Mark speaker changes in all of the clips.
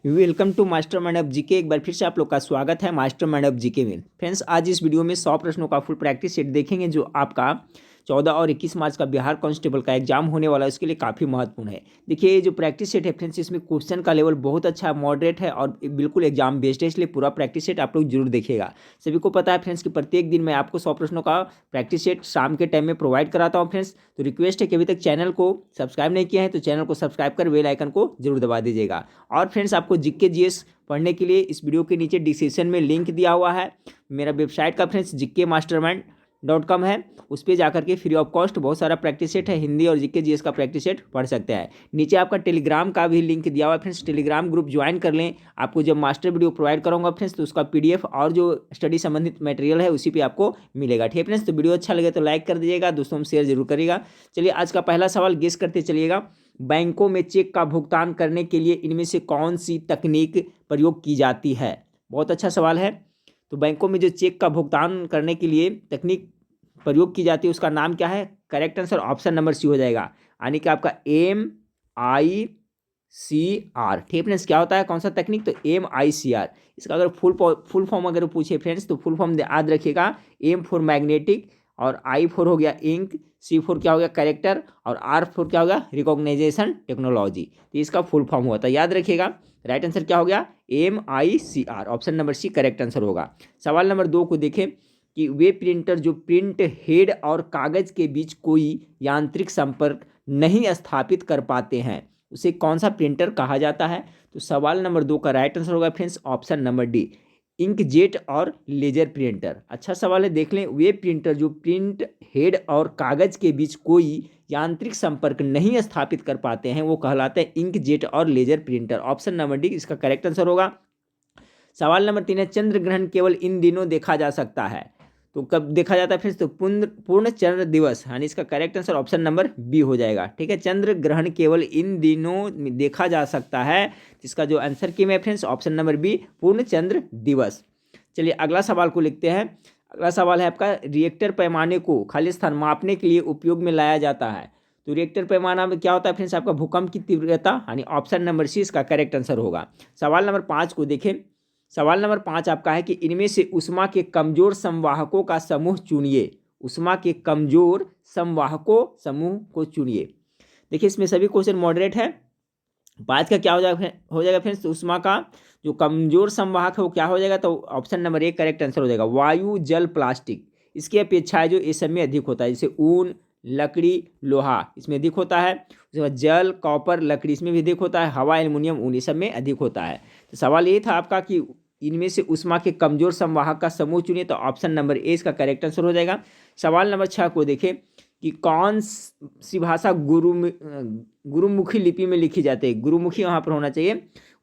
Speaker 1: Welcome to master mind of GK. एक बार फिर से आप लोग का स्वागत है मास्टर माइंड ऑफ जीके में। फ्रेंड्स, आज इस वीडियो में 100 प्रश्नों का फुल प्रैक्टिस सेट देखेंगे जो आपका 14 और 21 मार्च का बिहार कांस्टेबल का एग्जाम होने वाला है, उसके लिए काफ़ी महत्वपूर्ण है। देखिए, ये जो प्रैक्टिस सेट है फ्रेंड्स, इसमें क्वेश्चन का लेवल बहुत अच्छा मॉडरेट है और बिल्कुल एग्जाम बेस्ड है, इसलिए पूरा प्रैक्टिस सेट आप लोग जरूर देखिएगा। सभी को पता है फ्रेंड्स कि प्रत्येक दिन मैं आपको 100 प्रश्नों का प्रैक्टिस सेट शाम के टाइम में प्रोवाइड कराता हूँ फ्रेंड्स। तो रिक्वेस्ट है कि अभी तक चैनल को सब्सक्राइब नहीं किया है तो चैनल को सब्सक्राइब कर बेल आइकन को जरूर दबा दीजिएगा। और फ्रेंड्स, आपको जीके जीएस पढ़ने के लिए इस वीडियो के नीचे डिस्क्रिप्शन में लिंक दिया हुआ है मेरा वेबसाइट का फ्रेंड्स, gkmastermind.com है। उस पर जाकर के फ्री ऑफ कॉस्ट बहुत सारा प्रैक्टिस सेट है, हिंदी और जीके जीएस का प्रैक्टिस सेट पढ़ सकते हैं। नीचे आपका टेलीग्राम का भी लिंक दिया हुआ है फ्रेंड्स, टेलीग्राम ग्रुप ज्वाइन कर लें। आपको जब मास्टर वीडियो प्रोवाइड करूँगा फ्रेंड्स तो उसका PDF और जो स्टडी संबंधित मटेरियल है उसी पर आपको मिलेगा। ठीक है फ्रेंड्स, तो वीडियो अच्छा लगे तो लाइक कर दीजिएगा, दोस्तों में शेयर जरूर करिएगा। चलिए, आज का पहला सवाल गेस करते चलिएगा। बैंकों में चेक का भुगतान करने के लिए इनमें से कौन सी तकनीक प्रयोग की जाती है? बहुत अच्छा सवाल है। तो बैंकों में जो चेक का भुगतान करने के लिए तकनीक प्रयोग की जाती है उसका नाम क्या है? Correct answer option number C हो जाएगा, यानी कि आपका MICR। ठीक है फ्रेंड्स, क्या होता है, कौन सा तकनीक? तो MICR। इसका अगर फुल फॉर्म अगर पूछे फ्रेंड्स तो फुल फॉर्म याद रखिएगा। M फॉर मैग्नेटिक, और I फॉर हो गया इंक, C फॉर क्या हो गया कैरेक्टर, और R फॉर क्या हो गया रिकॉग्नाइजेशन टेक्नोलॉजी। तो इसका फुल फॉर्म हुआ था, याद रखिएगा। राइट आंसर क्या हो गया? MICR, option number C correct answer होगा। सवाल नंबर 2 को देखें कि वे प्रिंटर जो प्रिंट हेड और कागज के बीच कोई यांत्रिक संपर्क नहीं स्थापित कर पाते हैं उसे कौन सा प्रिंटर कहा जाता है? तो सवाल नंबर 2 का राइट आंसर होगा friends option number D, inkjet और लेजर प्रिंटर। अच्छा सवाल है, देख लें। वे प्रिंटर जो प्रिंट हेड और कागज के बीच कोई यांत्रिक संपर्क नहीं स्थापित कर पाते हैं वो कहलाते हैं इंकजेट और laser printer. Option number D इसका करेक्ट आंसर होगा। सवाल नंबर 3 है, चंद्र ग्रहण केवल इन दिनों देखा जा सकता है, तो कब देखा जाता है फिर? तो पूर्ण चंद्र दिवस, यानी इसका correct answer option number B हो जाएगा। ठीक है, चंद्र ग्रहण केवल इन दिनों देखा जा सकता है, इसका जो आंसर की है फ्रेंड्स ऑप्शन नंबर बी, पूर्ण चंद्र दिवस। चलिए अगला सवाल को लिखते हैं। अगला सवाल है आपका, रिएक्टर पैमाने को खाली स्थान मापने के लिए उपयोग में लाया जाता है। तो रिएक्टर पैमाना में क्या होता है फ्रेंड्स? आपका भूकंप की तीव्रता, यानी ऑप्शन नंबर सी इसका करेक्ट आंसर होगा। सवाल नंबर 5 को देखें। सवाल नंबर 5 आपका है कि इनमें से ऊष्मा के कमजोर संवाहकों का समूह चुनिए। ऊष्मा के कमजोर संवाहकों समूह को चुनिए। देखिए, इसमें सभी क्वेश्चन मॉडरेट है। 5 का क्या हो जाएगा फ्रेंड्स? तो ऊष्मा का जो कमजोर संवाहक है वो क्या हो जाएगा? तो ऑप्शन नंबर 1 करेक्ट आंसर हो जाएगा, वायु जल प्लास्टिक। इसकी अपेक्षा है जो इस सब में अधिक होता है, जैसे ऊन, लकड़ी, लोहा इसमें अधिक होता है। उसके बाद जल, कॉपर, लकड़ी इसमें भी अधिक होता है। हवा, एल्युमिनियम, ऊन ये सब में अधिक होता है। तो सवाल ये था आपका कि इनमें से ऊष्मा के कमजोर संवाहक का समूह चुनिए, तो ऑप्शन नंबर ए इसका करेक्ट आंसर हो जाएगा। सवाल नंबर 6 को देखें कि कौन सी भाषा गुरुमुखी लिपि में लिखी जाती है? गुरुमुखी वहाँ पर होना चाहिए,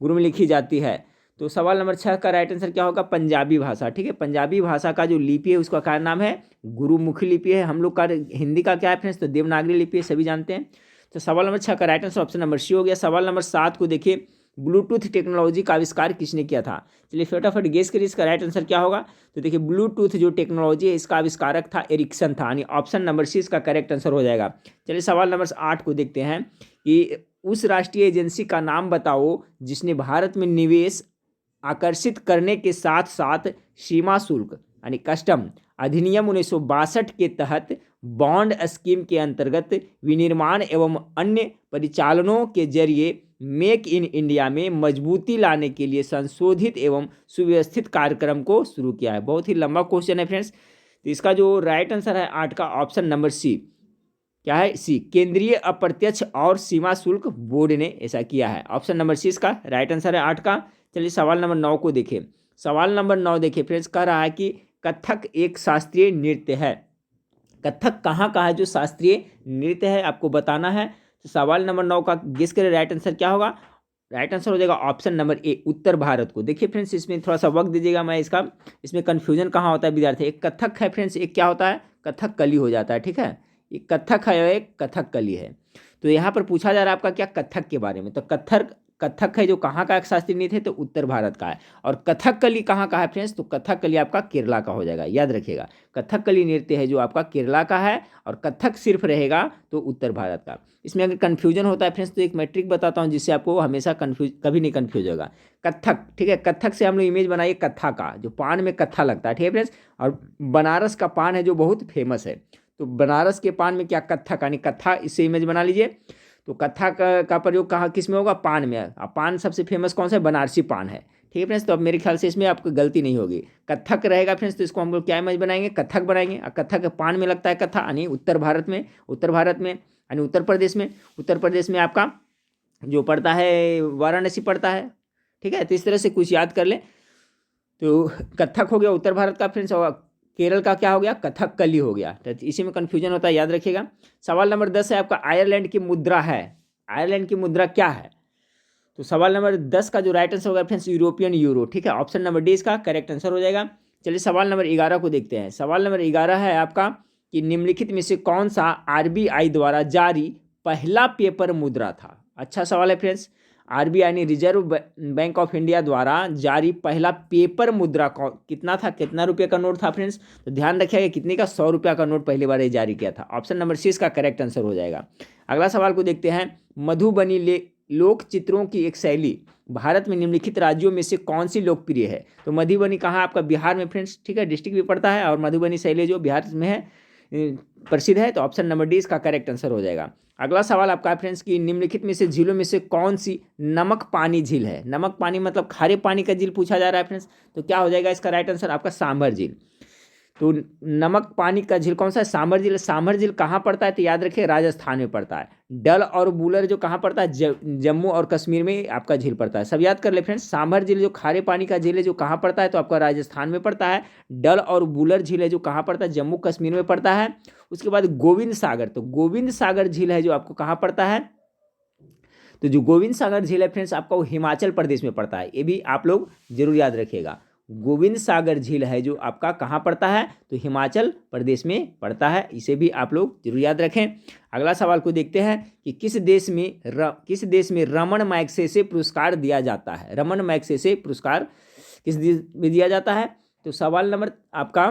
Speaker 1: गुरु में लिखी जाती है। तो सवाल नंबर 6 का राइट आंसर क्या होगा? पंजाबी भाषा। ठीक है, पंजाबी भाषा का जो लिपि है उसका क्या नाम है? गुरुमुखी लिपि है। हम लोग का हिंदी का क्या है फ्रेंड्स? तो देवनागरी लिपि है, सभी जानते हैं। तो सवाल नंबर 6 का right answer option number C हो गया। सवाल नंबर 7 को देखिए, ब्लूटूथ टेक्नोलॉजी का आविष्कार किसने किया था? चलिए फटाफट गेस करिए इसका राइट आंसर क्या होगा। तो देखिए, ब्लूटूथ जो टेक्नोलॉजी है इसका आविष्कारक था एरिक्सन था, यानी ऑप्शन नंबर सी इसका करेक्ट आंसर हो जाएगा। चलिए सवाल नंबर 8 को देखते हैं कि उस राष्ट्रीय एजेंसी का नाम बताओ जिसने भारत में निवेश आकर्षित करने के साथ साथ सीमा शुल्क यानी कस्टम अधिनियम 1962 के तहत बॉन्ड स्कीम के अंतर्गत विनिर्माण एवं अन्य परिचालनों के जरिए मेक इन इंडिया में मजबूती लाने के लिए संशोधित एवं सुव्यवस्थित कार्यक्रम को शुरू किया है। बहुत ही लंबा क्वेश्चन है फ्रेंड्स। तो इसका जो राइट आंसर है 8 का ऑप्शन नंबर सी, क्या है? सी, केंद्रीय अप्रत्यक्ष और सीमा शुल्क बोर्ड ने ऐसा किया है। ऑप्शन नंबर सी इसका राइट आंसर है 8 का। चलिए सवाल नंबर 9 को देखें। सवाल नंबर 9 देखिए फ्रेंड्स, कह रहा है कि कथक एक शास्त्रीय नृत्य है। कथक कहाँ का है जो शास्त्रीय नृत्य है आपको बताना है। तो सवाल नंबर 9 का गेस करें, राइट आंसर क्या होगा? राइट आंसर हो जाएगा ऑप्शन नंबर ए, उत्तर भारत को। देखिए फ्रेंड्स, इसमें थोड़ा सा वक्त दीजिएगा, मैं इसमें कन्फ्यूजन कहाँ होता है विद्यार्थी। एक कथक है फ्रेंड्स, एक क्या होता है? कथक कली हो जाता है। ठीक है, एक कथक है और एक कथक कली है। तो यहाँ पर पूछा जा रहा है आपका क्या? कथक के बारे में। तो कथक कथक है जो कहाँ का शास्त्रीय नृत्य है, तो उत्तर भारत का है। और कथकली कहाँ का है फ्रेंड्स, तो कथकली आपका केरला का हो जाएगा, याद रखिएगा। कथकली नृत्य है जो आपका केरला का है, और कथक सिर्फ रहेगा तो उत्तर भारत का। इसमें अगर कन्फ्यूजन होता है फ्रेंड्स तो एक मैट्रिक बताता हूँ जिससे आपको हमेशा कभी नहीं कन्फ्यूज होगा। कथक, ठीक है, कथक से हम लोग इमेज बनाइए कत्था का, जो पान में कत्था लगता है, ठीक है फ्रेंड्स। और बनारस का पान है जो बहुत फेमस है, तो बनारस के पान में क्या, कत्थक, यानी कत्था, इससे इमेज बना लीजिए। तो कत्था का प्रयोग कहाँ किस में होगा, पान में। अब पान सबसे फेमस कौन सा है, बनारसी पान है, ठीक है फ्रेंड्स। तो अब मेरे ख्याल से इसमें आपको गलती नहीं होगी, कत्थक रहेगा फ्रेंड्स। तो इसको हम लोग क्या इमेज बनाएंगे, कत्थक बनाएंगे। और कत्थक पान में लगता है कत्था, यानी उत्तर भारत में, यानी उत्तर प्रदेश में। उत्तर प्रदेश में आपका जो पड़ता है वाराणसी पड़ता है, ठीक है। तो इस तरह से कुछ याद कर ले। तो कथक हो गया उत्तर भारत का फ्रेंड्स, और केरल का क्या हो गया, कथकली हो गया। तो इसी में कन्फ्यूजन होता है, याद रखिएगा। सवाल नंबर 10 है आपका, आयरलैंड की मुद्रा है, आयरलैंड की मुद्रा क्या है। तो सवाल नंबर 10 का जो राइट आंसर होगा फ्रेंड्स, यूरोपियन यूरो, ठीक है। ऑप्शन नंबर डी इसका करेक्ट आंसर हो जाएगा। चलिए सवाल नंबर 11 को देखते हैं। सवाल नंबर 11 है आपका कि निम्नलिखित में से कौन सा आरबीआई द्वारा जारी पहला पेपर मुद्रा था। अच्छा सवाल है फ्रेंड्स। आरबीआई यानी रिजर्व बैंक ऑफ इंडिया द्वारा जारी पहला पेपर मुद्रा कितना था, कितना रुपये का नोट था फ्रेंड्स। तो ध्यान रखिएगा कितने का, 100 रुपये का नोट पहली बार जारी किया था। ऑप्शन नंबर सी इसका करेक्ट आंसर हो जाएगा। अगला सवाल को देखते हैं। मधुबनी लोक चित्रों की एक शैली भारत में निम्नलिखित राज्यों में से कौन सी लोकप्रिय है। तो मधुबनी कहाँ, आपका बिहार में फ्रेंड्स, ठीक है, डिस्ट्रिक्ट भी पड़ता है। और मधुबनी शैली जो बिहार में है प्रसिद्ध है। तो ऑप्शन नंबर डी इसका करेक्ट आंसर हो जाएगा। अगला सवाल आपका फ्रेंड्स कि निम्नलिखित में से झीलों में से कौन सी नमक पानी झील है। नमक पानी मतलब खारे पानी का झील पूछा जा रहा है फ्रेंड्स। तो क्या हो जाएगा इसका राइट आंसर आपका, सांभर झील। तो नमक पानी का झील कौन सा है, सांभर झील। सांभर झील कहाँ पड़ता है, तो याद रखिए राजस्थान में पड़ता है। डल और बूलर जो कहाँ पड़ता है, जम्मू और कश्मीर में आपका झील पड़ता है। सब याद कर ले फ्रेंड्स। सांभर झील जो खारे पानी का झील है जो कहाँ पड़ता है, तो आपका राजस्थान में पड़ता है। डल और बूलर झील है जो कहाँ पड़ता है, जम्मू कश्मीर में पड़ता है। उसके बाद गोविंद सागर, तो गोविंद सागर झील है जो आपको कहाँ पड़ता है, तो जो गोविंद सागर झील है फ्रेंड्स आपका वो हिमाचल प्रदेश में पड़ता है। ये भी आप लोग जरूर याद रखिएगा। गोविंद सागर झील है जो आपका कहाँ पड़ता है, तो हिमाचल प्रदेश में पड़ता है। इसे भी आप लोग जरूर याद रखें। अगला सवाल को देखते हैं कि किस देश में रमन मैग्सेसे पुरस्कार दिया जाता है। रमन मैग्सेसे पुरस्कार किस देश में दिया जाता है। तो सवाल नंबर आपका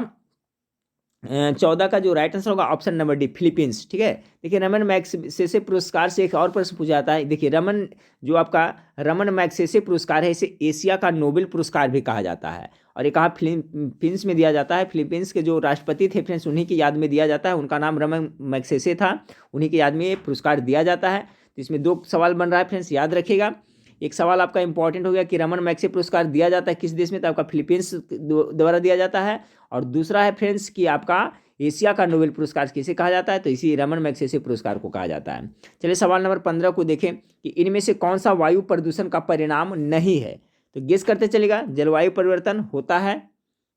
Speaker 1: 14 का जो राइट आंसर होगा ऑप्शन नंबर डी, फिलीपींस, ठीक है। देखिए रमन मैग्सेसे पुरस्कार से एक और प्रश्न पूछा जाता है। देखिए रमन मैग्सेसे पुरस्कार है, इसे एशिया का नोबेल पुरस्कार भी कहा जाता है। और ये कहाँ, फिलीपींस में दिया जाता है। फिलीपींस के जो राष्ट्रपति थे फ्रेंड्स उन्हीं की याद में दिया जाता है। उनका नाम रमन मैग्सेसे था, उन्हीं की याद में ये पुरस्कार दिया जाता है। तो इसमें 2 सवाल बन रहा है फ्रेंड्स, याद रखिएगा। एक सवाल आपका इंपॉर्टेंट हो गया कि रमन मैग्सेसे पुरस्कार दिया जाता है किस देश में, तो आपका फिलीपींस द्वारा दिया जाता है। और दूसरा है फ्रेंड्स कि आपका एशिया का नोबेल पुरस्कार किसे कहा जाता है, तो इसी रमन मैग्सेसे पुरस्कार को कहा जाता है। चलिए सवाल नंबर 15 को देखें कि इनमें से कौन सा वायु प्रदूषण का परिणाम नहीं है। तो गेस करते चलेगा। जलवायु परिवर्तन होता है,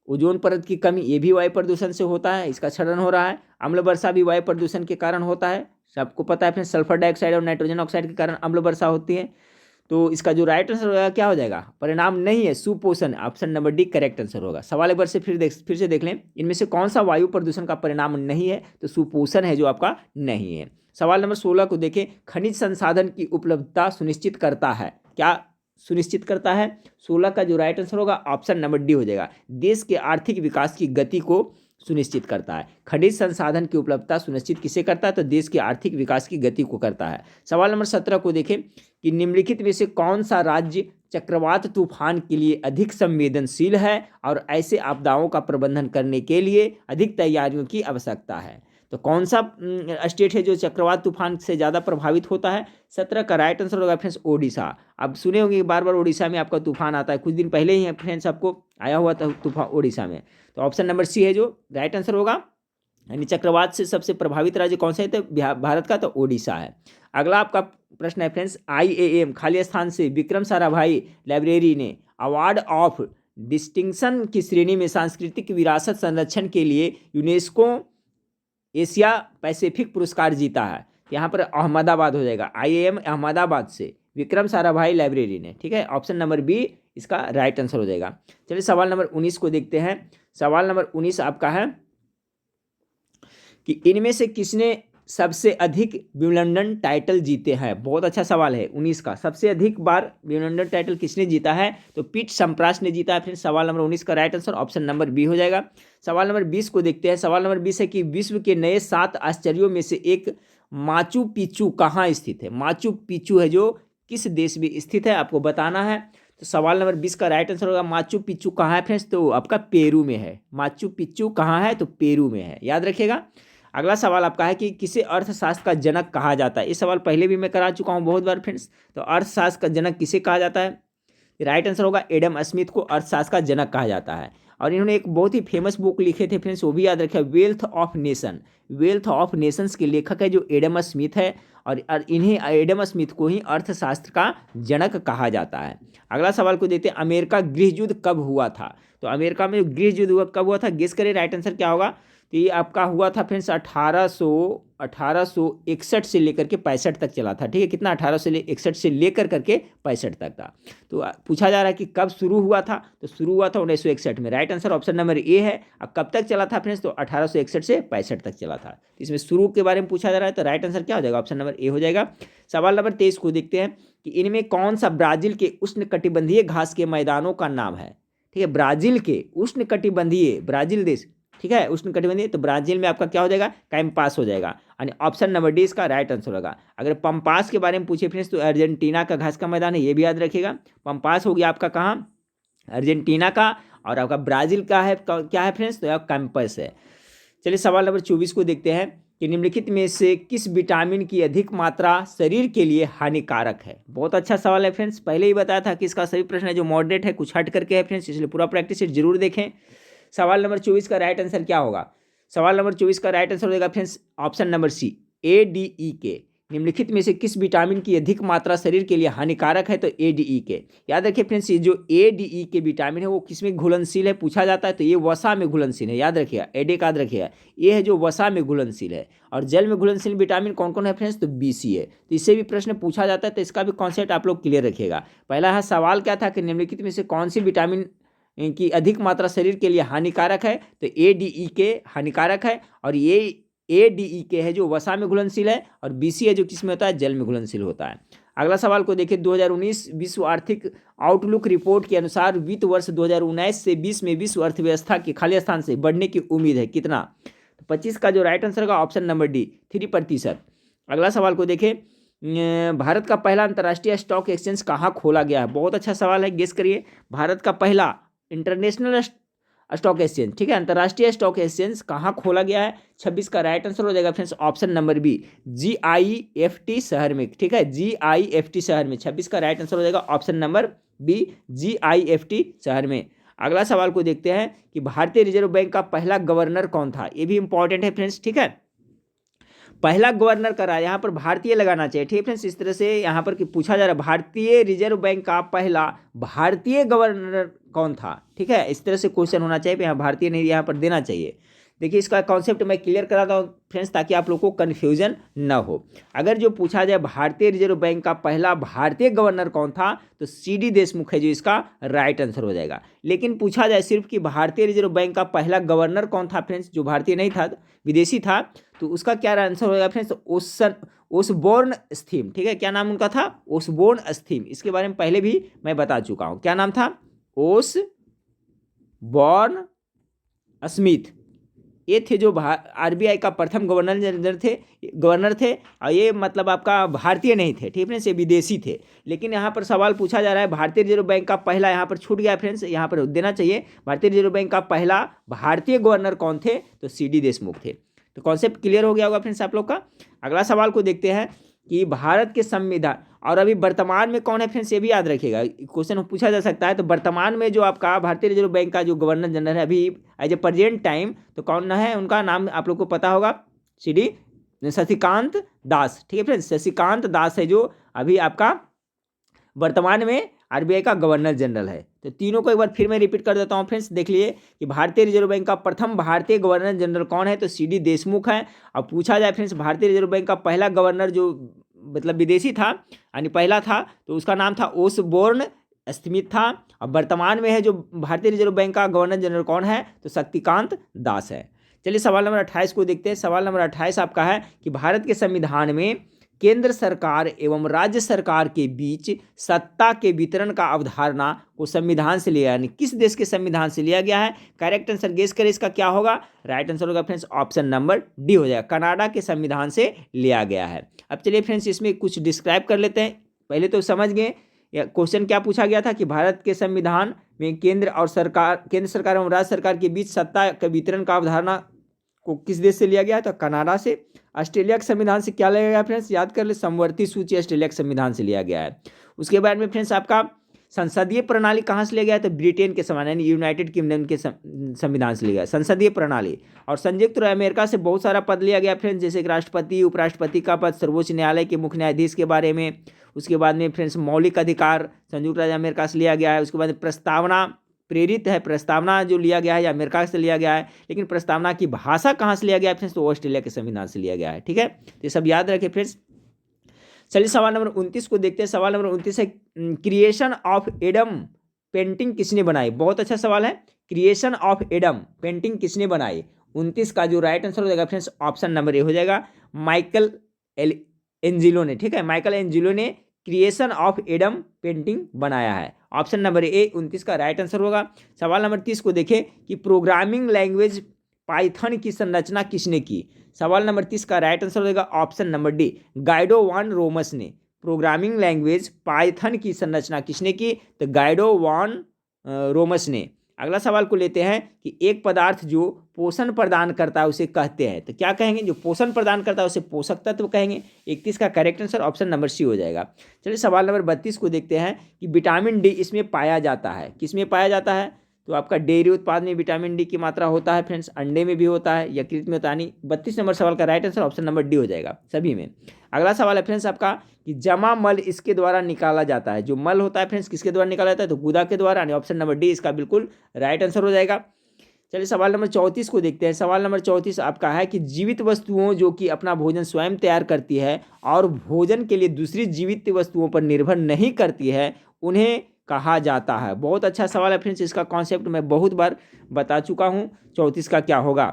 Speaker 1: ओजोन परत की कमी ये भी वायु प्रदूषण से होता है, इसका क्षरण हो रहा है। अम्ल वर्षा भी वायु प्रदूषण के कारण होता है, सबको पता है। फिर सल्फर डाइऑक्साइड और नाइट्रोजन ऑक्साइड के कारण अम्ल वर्षा होती है। तो इसका जो राइट आंसर होगा क्या हो जाएगा, परिणाम नहीं है, सुपोषण। Option number D correct answer होगा। सवाल एक बार से फिर से देख लें, इनमें से कौन सा वायु प्रदूषण का परिणाम नहीं है, तो सुपोषण है जो आपका नहीं है। सवाल नंबर 16 को देखें। खनिज संसाधन की उपलब्धता सुनिश्चित करता है, क्या सुनिश्चित करता है। 16 का जो राइट आंसर होगा ऑप्शन नंबर डी हो जाएगा, देश के आर्थिक विकास की गति को सुनिश्चित करता है। खनिज संसाधन की उपलब्धता सुनिश्चित किसे करता है, तो देश के आर्थिक विकास की गति को करता है। सवाल नंबर 17 को देखें कि निम्नलिखित में से कौन सा राज्य चक्रवात तूफान के लिए अधिक संवेदनशील है और ऐसे आपदाओं का प्रबंधन करने के लिए अधिक तैयारियों की आवश्यकता है। तो कौन सा स्टेट है जो चक्रवात तूफान से ज़्यादा प्रभावित होता है। 17 का राइट आंसर होगा फ्रेंड्स ओडिशा। अब सुने होंगे बार बार ओडिशा में आपका तूफान आता है, कुछ दिन पहले ही फ्रेंड्स आपको आया हुआ था तूफान ओडिशा में। तो ऑप्शन नंबर सी है जो राइट आंसर होगा, यानी चक्रवात से सबसे प्रभावित राज्य कौन सा है, तो भारत का तो ओडिशा है। अगला आपका प्रश्न है फ्रेंड्स, IAM खाली स्थान से विक्रम साराभाई लाइब्रेरी ने अवार्ड ऑफ डिस्टिंक्शन की श्रेणी में सांस्कृतिक विरासत संरक्षण के लिए यूनेस्को एशिया पैसिफिक पुरस्कार जीता है। यहाँ पर अहमदाबाद हो जाएगा, IAM अहमदाबाद से विक्रम साराभाई लाइब्रेरी ने, ठीक है। ऑप्शन नंबर बी इसका राइट आंसर हो जाएगा। चलिए सवाल नंबर 19 को देखते हैं। सवाल नंबर 19 आपका है कि इनमें से किसने सबसे अधिक विंबलडन टाइटल जीते हैं? बहुत अच्छा सवाल है। 19 का सबसे अधिक बार विंबलडन टाइटल किसने जीता है? तो पीट सम्प्रास ने जीता है। फिर सवाल नंबर 19 का right answer option number B हो जाएगा। सवाल नंबर 20 को देखते हैं। सवाल नंबर 20 है कि विश्व के नए 7 आश्चर्यों में से एक माचू पिच्चू कहाँ स्थित है? माचू पिच्चू है जो किस देश में स्थित है, आपको बताना है। तो सवाल नंबर 20 का राइट आंसर होगा माचू पिच्चू कहाँ है फ्रेंड्स? तो आपका पेरू में है। माचू पिच्चू कहाँ है? तो पेरू में है, याद रखिएगा। अगला सवाल आपका है कि किसे अर्थशास्त्र का जनक कहा जाता है? ये सवाल पहले भी मैं करा चुका हूँ बहुत बार फ्रेंड्स। तो अर्थशास्त्र का जनक किसे कहा जाता है? राइट आंसर होगा एडम स्मिथ को अर्थशास्त्र का जनक कहा जाता है। और इन्होंने एक बहुत ही फेमस बुक लिखे थे फ्रेंड्स, वो भी याद रखिए, wealth of nation. Wealth of Nations के लेखक है जो एडम स्मिथ है, और इन्हें एडम स्मिथ को ही अर्थशास्त्र का जनक कहा जाता है। अगला सवाल को देखते हैं, अमेरिका गृह युद्ध कब हुआ था? तो अमेरिका में गृह युद्ध कब हुआ था? गेस करें, राइट आंसर क्या होगा? तो ये आपका हुआ था फ्रेंड्स 1861 से लेकर के 65 तक चला था। ठीक है, कितना? 1861 से लेकर करके 65 तक था। तो पूछा जा रहा है कि कब शुरू हुआ था? तो शुरू हुआ था 1961 में। राइट आंसर ऑप्शन नंबर ए है। अब कब तक चला था फ्रेंड्स? तो 1861 से 65 तक चला था। तो इसमें शुरू के बारे में पूछा जा रहा है, तो राइट आंसर क्या हो जाएगा? ऑप्शन नंबर ए हो जाएगा। सवाल नंबर 23 को देखते हैं कि इनमें कौन सा ब्राजील के उष्णकटिबंधीय घास के मैदानों का नाम है? ठीक है, ब्राजील के उष्णकटिबंधीय, ब्राजील देश, ठीक है, उष्णकटिबंधीय, तो ब्राजील में आपका क्या हो जाएगा? कैंपास हो जाएगा। यानी ऑप्शन नंबर डी इसका राइट आंसर होगा। अगर पंपास के बारे में पूछे फ्रेंड्स तो अर्जेंटीना का घास का मैदान है, ये भी याद रखिएगा। पंपास हो गया आपका कहाँ? अर्जेंटीना का। और आपका ब्राजील का है क्या है फ्रेंड्स? तो कैंपस है। चलिए सवाल नंबर 24 को देखते हैं कि निम्नलिखित में से किस विटामिन की अधिक मात्रा शरीर के लिए हानिकारक है? बहुत अच्छा सवाल है फ्रेंड्स, पहले ही बताया था कि इसका सभी प्रश्न है जो मॉडरेट है, कुछ हट करके है फ्रेंड्स, इसलिए पूरा प्रैक्टिस सेट जरूर देखें। सवाल नंबर 24 का राइट आंसर क्या होगा? सवाल नंबर 24 का राइट आंसर हो जाएगा friends option number C, ADE। निम्नलिखित में से किस विटामिन की अधिक मात्रा शरीर के लिए हानिकारक है? तो ADE। याद रखिए फ्रेंड्स, ये जो ADE विटामिन है वो किसमें घुलनशील है पूछा जाता है? तो ये वसा में घुलनशील है, याद रखिएगा, एडेक याद रखिएगा। ये है जो वसा में घुलनशील है। और जल में घुलनशील विटामिन कौन कौन है फ्रेंड्स? तो BC है। तो इससे भी प्रश्न पूछा जाता है, तो इसका भी कॉन्सेप्ट आप लोग क्लियर रखिएगा। पहला है सवाल क्या था कि निम्नलिखित में से कौन सी विटामिन की अधिक मात्रा शरीर के लिए हानिकारक है? तो ADE हानिकारक है। और ये ADE है जो वसा में घुलनशील है, और BC है जो किस में होता है? जल में घुलनशील होता है। अगला सवाल को देखिए, 2019 विश्व आर्थिक आउटलुक रिपोर्ट के अनुसार वित्त वर्ष 2019 से 20 में विश्व अर्थव्यवस्था के खाली स्थान से बढ़ने की उम्मीद है कितना? तो 25 का जो राइट आंसर होगा ऑप्शन नंबर डी, 3%। अगला सवाल को देखें, भारत का पहला अंतर्राष्ट्रीय स्टॉक एक्सचेंज कहाँ खोला गया है? बहुत अच्छा सवाल है, गेस करिए। भारत का पहला इंटरनेशनल स्टॉक एक्सचेंज, ठीक है, अंतर्राष्ट्रीय स्टॉक एक्सचेंज कहाँ खोला गया है? 26 का राइट आंसर हो जाएगा friends option number B, GIFT शहर में। ठीक है, GIFT शहर में। 26 का राइट आंसर हो जाएगा ऑप्शन नंबर बी, GIFT शहर में। अगला सवाल को देखते हैं कि भारतीय रिजर्व बैंक का पहला गवर्नर कौन था? ये भी इंपॉर्टेंट है फ्रेंड्स, ठीक है। पहला गवर्नर करा, यहाँ पर भारतीय लगाना चाहिए, ठीक है फ्रेंड्स। इस तरह से यहाँ पर पूछा जा रहा है भारतीय रिजर्व बैंक का पहला भारतीय गवर्नर कौन था? ठीक है, इस तरह से क्वेश्चन होना चाहिए, यहाँ भारतीय नहीं यहाँ पर देना चाहिए। देखिए इसका कॉन्सेप्ट मैं क्लियर कराता हूँ फ्रेंड्स, ताकि आप लोगों को कन्फ्यूजन न हो। अगर जो पूछा जाए भारतीय रिजर्व बैंक का पहला भारतीय गवर्नर कौन था, तो CD देशमुख है जो इसका राइट आंसर हो जाएगा। लेकिन पूछा जाए सिर्फ कि भारतीय रिजर्व बैंक का पहला गवर्नर कौन था फ्रेंड्स, जो भारतीय नहीं था, विदेशी था, तो उसका क्या आंसर होगा फ्रेंड्स? Osborne scheme. ठीक है, क्या नाम उनका था? Osborne scheme. इसके बारे में पहले भी मैं बता चुका हूँ, क्या नाम था? Osborne Smith. ये थे जो RBI का प्रथम गवर्नर थे, और ये मतलब आपका भारतीय नहीं थे, ठीक है फ्रेंड्स, ये विदेशी थे। लेकिन यहाँ पर सवाल पूछा जा रहा है भारतीय रिजर्व बैंक का पहला, यहाँ पर छूट गया फ्रेंड्स, यहाँ पर देना चाहिए, भारतीय रिजर्व बैंक का पहला भारतीय गवर्नर कौन थे? तो CD देशमुख थे। तो कॉन्सेप्ट क्लियर हो गया होगा फ्रेंड्स आप लोग का। अगला सवाल को देखते हैं कि भारत के संविधान और अभी वर्तमान में कौन है फ्रेंड्स, ये भी याद रखिएगा, क्वेश्चन पूछा जा सकता है। तो वर्तमान में जो आपका भारतीय रिजर्व बैंक का जो गवर्नर जनरल है अभी एज ए प्रेजेंट टाइम, तो कौन है? उनका नाम आप लोग को पता होगा, शशिकांत दास। ठीक है फ्रेंड्स, शशिकांत दास है जो अभी आपका वर्तमान में RBI का गवर्नर जनरल है। तो तीनों को एक बार फिर मैं रिपीट कर देता हूँ फ्रेंड्स, देख लिए कि भारतीय रिजर्व बैंक का प्रथम भारतीय गवर्नर जनरल कौन है? तो CD देशमुख है। अब पूछा जाए फ्रेंड्स भारतीय रिजर्व बैंक का पहला गवर्नर जो मतलब विदेशी था, यानी पहला था, तो उसका नाम था ओसबोर्न स्मिथ था। अब वर्तमान में है जो भारतीय रिजर्व बैंक का गवर्नर जनरल कौन है? तो शक्तिकांत दास है। चलिए सवाल नंबर 28 को देखते हैं। सवाल नंबर 28 आपका है कि भारत के संविधान में केंद्र सरकार एवं राज्य सरकार के बीच सत्ता के वितरण का अवधारणा को संविधान से लिया, यानी किस देश के संविधान से लिया गया है? करेक्ट आंसर गेस करें, इसका क्या होगा? राइट आंसर होगा फ्रेंड्स ऑप्शन नंबर डी हो जाएगा, कनाडा के संविधान से लिया गया है। अब चलिए फ्रेंड्स इसमें कुछ डिस्क्राइब कर लेते हैं। पहले तो समझ गए क्वेश्चन क्या पूछा गया था कि भारत के संविधान में केंद्र सरकार एवं राज्य सरकार के बीच सत्ता के वितरण का अवधारणा को किस देश से लिया गया है? तो कनाडा से। ऑस्ट्रेलिया के संविधान से क्या लिया गया फ्रेंड्स? याद कर ले, समवर्ती सूची ऑस्ट्रेलिया के संविधान से लिया गया है। उसके बाद में फ्रेंड्स आपका संसदीय प्रणाली कहाँ से लिया गया है? तो ब्रिटेन के संविधान यानी यूनाइटेड किंगडम के संविधान से लिया गया संसदीय प्रणाली। और संयुक्त अमेरिका से बहुत सारा पद लिया गया फ्रेंड्स, जैसे राष्ट्रपति, उपराष्ट्रपति का पद, सर्वोच्च न्यायालय के मुख्य न्यायाधीश के बारे में। उसके बाद में फ्रेंड्स मौलिक अधिकार संयुक्त राज्य अमेरिका से लिया गया है। उसके बाद प्रस्तावना प्रेरित है, प्रस्तावना जो लिया गया है या अमेरिका से लिया गया है, लेकिन प्रस्तावना की भाषा कहाँ से लिया गया है फ्रेंड्स? तो ऑस्ट्रेलिया के संविधान से लिया गया है। ठीक है, तो ये सब याद रखें फ्रेंड्स। चलिए सवाल नंबर 29 को देखते हैं। सवाल नंबर 29 है क्रिएशन ऑफ एडम पेंटिंग किसने बनाई? बहुत अच्छा सवाल है। क्रिएशन ऑफ एडम पेंटिंग किसने बनाई? 29 का जो राइट आंसर हो जाएगा फ्रेंड्स ऑप्शन नंबर ए हो जाएगा, माइकल एंजिलो ने। ठीक है, माइकल एंजिलो ने क्रिएशन ऑफ एडम पेंटिंग बनाया है। ऑप्शन नंबर ए 29 का राइट आंसर होगा। सवाल नंबर 30 को देखें कि प्रोग्रामिंग लैंग्वेज पाइथन की संरचना किसने की? सवाल नंबर 30 का राइट आंसर होगा ऑप्शन नंबर डी, गाइडो वान रोमस ने। प्रोग्रामिंग लैंग्वेज पाइथन की संरचना किसने की? तो गाइडो वान रोमस ने। अगला सवाल को लेते हैं कि एक पदार्थ जो पोषण प्रदान करता है उसे कहते हैं, तो क्या कहेंगे? जो पोषण प्रदान करता है उसे पोषक तत्व कहेंगे। 31 का correct answer option number C हो जाएगा। चलिए सवाल नंबर 32 को देखते हैं कि विटामिन डी इसमें पाया जाता है, किसमें पाया जाता है? तो आपका डेयरी उत्पाद में विटामिन डी की मात्रा होता है फ्रेंड्स, अंडे में भी होता है, यकृत में होता है। 32 नंबर सवाल का right answer option number D हो जाएगा सभी में। अगला सवाल है फ्रेंड्स आपका कि जमा मल इसके द्वारा निकाला जाता है। जो मल होता है फ्रेंड्स किसके द्वारा निकाला जाता है? तो गुदा के द्वारा, यानी ऑप्शन नंबर डी इसका बिल्कुल राइट आंसर हो जाएगा। चलिए सवाल नंबर 34 को देखते हैं। सवाल नंबर 34 आपका है कि जीवित वस्तुओं जो कि अपना भोजन स्वयं तैयार करती है और भोजन के लिए दूसरी जीवित वस्तुओं पर निर्भर नहीं करती है, उन्हें कहा जाता है। बहुत अच्छा सवाल है फ्रेंड्स, इसका कॉन्सेप्ट मैं बहुत बार बता चुका हूँ। 34 का क्या होगा?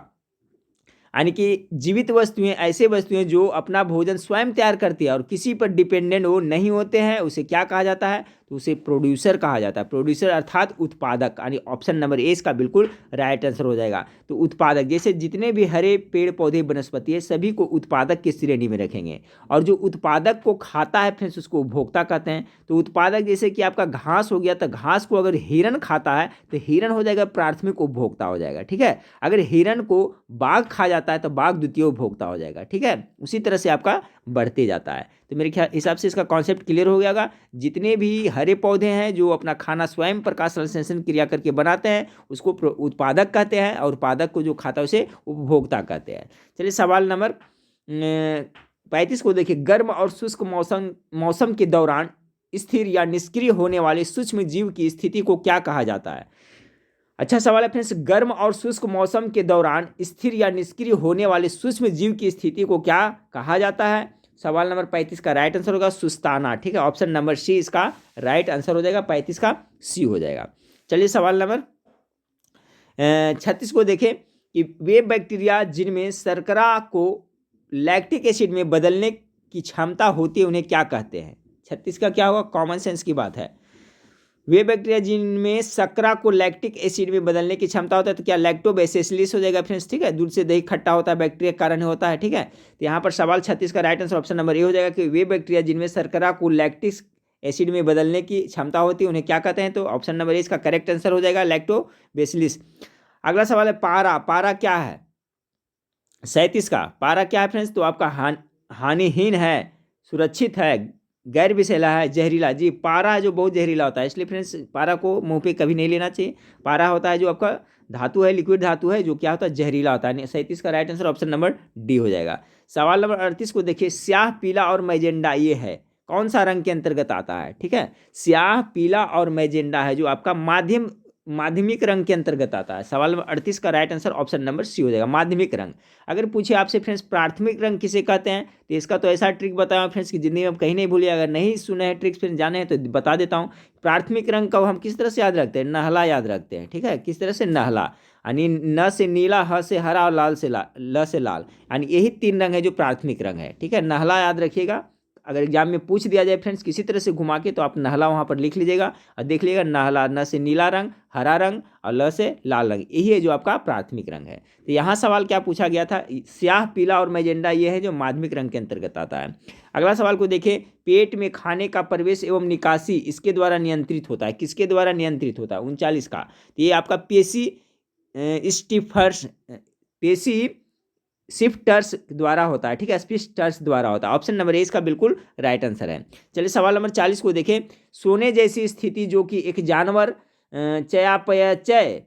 Speaker 1: यानी कि जीवित वस्तुएं ऐसे वस्तुएं जो अपना भोजन स्वयं तैयार करती है और किसी पर डिपेंडेंट वो नहीं होते हैं, उसे क्या कहा जाता है? तो उसे प्रोड्यूसर कहा जाता है। प्रोड्यूसर अर्थात उत्पादक, यानी ऑप्शन नंबर ए इसका बिल्कुल राइट आंसर हो जाएगा। तो उत्पादक जैसे जितने भी हरे पेड़ पौधे वनस्पति है सभी को उत्पादक की श्रेणी में रखेंगे, और जो उत्पादक को खाता है फ्रेंड्स उसको उपभोक्ता कहते हैं। तो उत्पादक जैसे कि आपका घास हो गया, तो घास को अगर हिरन खाता है तो हिरन हो जाएगा प्राथमिक उपभोक्ता हो जाएगा। ठीक है, अगर हिरन को बाघ खा जाता है तो बाघ द्वितीय उपभोक्ता हो जाएगा। ठीक है, उसी तरह से आपका बढ़ते जाता है। तो मेरे ख्याल हिसाब से इसका कॉन्सेप्ट क्लियर हो गया होगा। जितने भी हरे पौधे हैं जो अपना खाना स्वयं प्रकाश संश्लेषण क्रिया करके बनाते हैं उसको उत्पादक कहते हैं, और उत्पादक को जो खाता है उसे उपभोक्ता कहते हैं। चलिए सवाल नंबर 35 को देखिए, गर्म और शुष्क मौसम के दौरान स्थिर या निष्क्रिय होने वाले सूक्ष्म जीव की स्थिति को क्या कहा जाता है? अच्छा सवाल है फ्रेंड्स, गर्म और शुष्क मौसम के दौरान स्थिर या निष्क्रिय होने वाले सूक्ष्म जीव की स्थिति को क्या कहा जाता है? सवाल नंबर 35 का राइट आंसर होगा सुस्ताना। ठीक है, ऑप्शन नंबर सी इसका राइट आंसर हो जाएगा, 35 का सी हो जाएगा। चलिए सवाल नंबर 36 को देखें कि वे बैक्टीरिया जिनमें शर्करा को लैक्टिक एसिड में बदलने की क्षमता होती है उन्हें क्या कहते हैं? 36 का क्या होगा? कॉमन सेंस की बात है। वे बैक्टीरिया जिनमें शर्करा को लैक्टिक एसिड में बदलने की क्षमता होता है तो क्या लैक्टोबैसिलस हो जाएगा फ्रेंड्स। ठीक है, दूध से दही खट्टा होता है बैक्टीरिया के कारण होता है। ठीक है, तो यहाँ पर सवाल 36 का right answer option number A हो जाएगा कि वे बैक्टीरिया जिनमें शर्करा को लैक्टिक एसिड में बदलने की क्षमता होती है उन्हें क्या कहते हैं? तो ऑप्शन नंबर ए इसका करेक्ट आंसर हो जाएगा, लैक्टोबैसिलस। अगला सवाल है पारा। पारा क्या है? 37 का पारा क्या है फ्रेंड्स? तो आपका हानिहीन है, सुरक्षित है, गैर विषैला है, जहरीला। जी, पारा है जो बहुत जहरीला होता है, इसलिए फ्रेंड्स पारा को मुंह पे कभी नहीं लेना चाहिए। पारा होता है जो आपका धातु है, लिक्विड धातु है, जो क्या होता है? जहरीला होता है। 37 का right answer option number D हो जाएगा। सवाल नंबर 38 को देखिए, स्याह, पीला और मैजेंडा ये है कौन सा रंग के अंतर्गत आता है? ठीक है, स्याह, पीला और मैजेंडा है जो आपका माध्यमिक रंग के अंतर्गत आता है। सवाल नंबर 38 का right answer option number C हो जाएगा, माध्यमिक रंग। अगर पूछे आपसे फ्रेंड्स प्राथमिक रंग किसे कहते हैं, तो इसका तो ऐसा ट्रिक बताया फ्रेंड्स कि जिंदगी में कहीं नहीं भूलिए। अगर नहीं सुने हैं ट्रिक्स फिर जाने हैं तो बता देता हूँ। प्राथमिक रंग का हम किस तरह से याद रखते हैं? नहला याद रखते हैं। ठीक है, किस तरह से? नहला। यानी न से नीला, ह से हरा और लाल से ल से लाल, यानी यही 3 रंग है जो प्राथमिक रंग है। ठीक है, नहला याद रखिएगा, अगर एग्जाम में पूछ दिया जाए फ्रेंड्स किसी तरह से घुमा के, तो आप नहला वहाँ पर लिख लीजिएगा और देख लीजिएगा, नहला न से नीला रंग, हरा रंग और ल से लाल रंग, यही है जो आपका प्राथमिक रंग है। तो यहाँ सवाल क्या पूछा गया था, स्याह, पीला और मैजेंडा ये है जो माध्यमिक रंग के अंतर्गत आता है। अगला सवाल को देखें, पेट में खाने का प्रवेश एवं निकासी इसके द्वारा नियंत्रित होता है, किसके द्वारा नियंत्रित होता है, 39 का। तो ये आपका पेशी शिफ्टर्स द्वारा होता है। ठीक है, शिफ्टर्स द्वारा होता है। ऑप्शन नंबर ए इसका बिल्कुल राइट आंसर है। चलिए सवाल नंबर 40 को देखें, सोने जैसी स्थिति जो कि एक जानवर चयापचय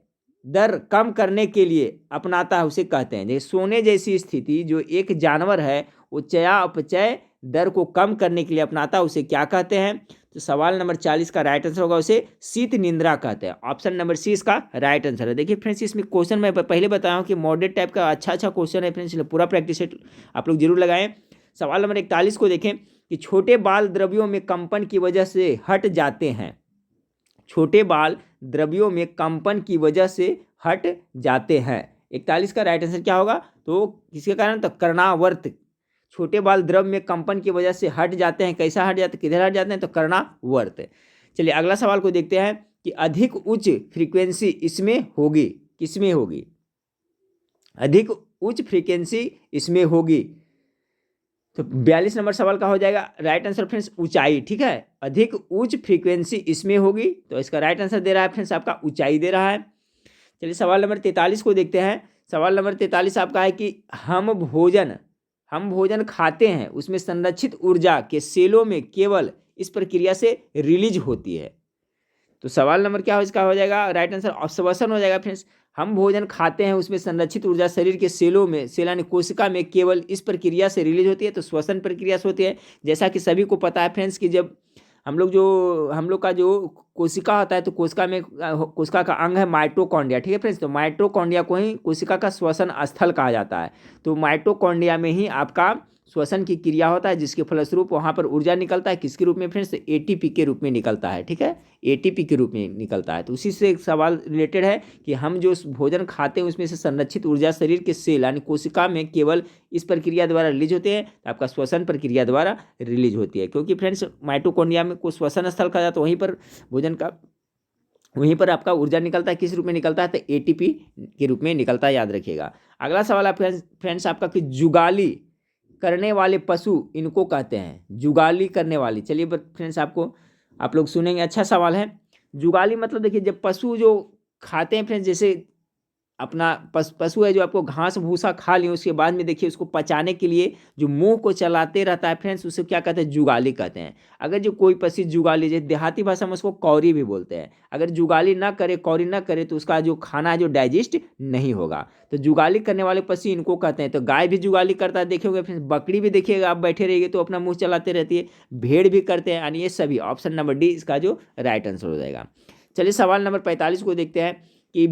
Speaker 1: दर कम करने के लिए अपनाता है उसे कहते हैं। जैसे सोने जैसी स्थिति जो एक जानवर है वो चयापचय दर को कम करने के लिए अपनाता है उसे क्या कहते हैं। तो सवाल नंबर 40 का राइट आंसर होगा, उसे शीत निद्रा कहते हैं। ऑप्शन नंबर सी इसका राइट आंसर है। देखिए फ्रेंड्स, इसमें क्वेश्चन मैं पहले बताया हूँ कि मॉडरेट टाइप का अच्छा क्वेश्चन है फ्रेंड्स, पूरा प्रैक्टिस सेट आप लोग जरूर लगाएं। सवाल नंबर 41 को देखें कि छोटे बाल द्रव्यों में कंपन की वजह से हट जाते हैं, छोटे बाल द्रव्यों में कंपन की वजह से हट जाते हैं। 41 का राइट आंसर क्या होगा, तो किसके कारण, तो कर्णावर्त। छोटे बाल द्रव में कंपन की वजह से हट जाते हैं, कैसा हट जाते हैं, किधर हट जाते हैं, तो कर्णावर्त। चलिए अगला सवाल को देखते हैं कि अधिक उच्च फ्रीक्वेंसी इसमें होगी, किसमें होगी, अधिक उच्च फ्रीक्वेंसी इसमें होगी। तो 42 नंबर सवाल का हो जाएगा राइट आंसर फ्रेंड्स ऊंचाई। ठीक है, अधिक उच्च फ्रीक्वेंसी इसमें होगी, तो इसका राइट आंसर दे रहा है फ्रेंड्स आपका ऊंचाई दे रहा है। चलिए सवाल नंबर 43 को देखते हैं। सवाल नंबर 43 आपका है कि हम भोजन खाते हैं उसमें संरक्षित ऊर्जा के सेलों में केवल इस प्रक्रिया से रिलीज होती है। तो सवाल नंबर क्या हो इसका हो जाएगा राइट आंसर श्वसन हो जाएगा फ्रेंड्स। हम भोजन खाते हैं उसमें संरक्षित ऊर्जा शरीर के सेलों में, सेल यानी कोशिका में केवल इस प्रक्रिया से रिलीज होती है, तो श्वसन प्रक्रिया से होती है। जैसा कि सभी को पता है फ्रेंड्स कि जब हम लोग का जो कोशिका होता है, तो कोशिका का अंग है माइटोकॉन्ड्रिया। ठीक है फ्रेंड्स, तो माइटोकॉन्ड्रिया को ही कोशिका का श्वसन स्थल कहा जाता है। तो माइटोकॉन्ड्रिया में ही आपका श्वसन की क्रिया होता है, जिसके फलस्वरूप वहाँ पर ऊर्जा निकलता है, किसके रूप में फ्रेंड्स, एटीपी के रूप में निकलता है। ठीक है, एटीपी के रूप में निकलता है। तो उसी से एक सवाल रिलेटेड है कि हम जो भोजन खाते हैं उसमें से संरक्षित ऊर्जा शरीर के सेल यानी कोशिका में केवल इस प्रक्रिया द्वारा रिलीज होते हैं, तो आपका श्वसन प्रक्रिया द्वारा रिलीज होती है। क्योंकि फ्रेंड्स माइटोकॉन्ड्रिया में को श्वसन स्थल कहा जाता है, वहीं पर भोजन का वहीं पर आपका ऊर्जा निकलता है, किस रूप में निकलता है, तो एटीपी के रूप में निकलता है, याद रखिएगा। अगला सवाल आप फ्रेंड्स आपका कि जुगाली करने वाले पशु इनको कहते हैं, जुगाली करने वाली। चलिए फ्रेंड्स आप लोग सुनेंगे, अच्छा सवाल है। जुगाली मतलब देखिए जब पशु जो खाते हैं फ्रेंड्स, जैसे अपना पशु है जो आपको घास भूसा खा लिया, उसके बाद में देखिए उसको पचाने के लिए जो मुंह को चलाते रहता है फ्रेंड्स, उसे क्या कहते हैं, जुगाली कहते हैं। अगर जो कोई पशु जुगाली, जैसे देहाती भाषा में उसको कौरी भी बोलते हैं, अगर जुगाली ना करे, कौरी ना करे, तो उसका जो खाना है जो डाइजेस्ट नहीं होगा। तो जुगाली करने वाले पशु इनको कहते हैं। तो गाय भी जुगाली करता है देखिएगा फ्रेंड्स, बकरी भी देखिएगा आप बैठे रहिए तो अपना मुँह चलाते रहती है, भेड़ भी करते हैं, यानी ये सभी। ऑप्शन नंबर डी इसका जो राइट आंसर हो जाएगा। चलिए सवाल नंबर 45 को देखते हैं कि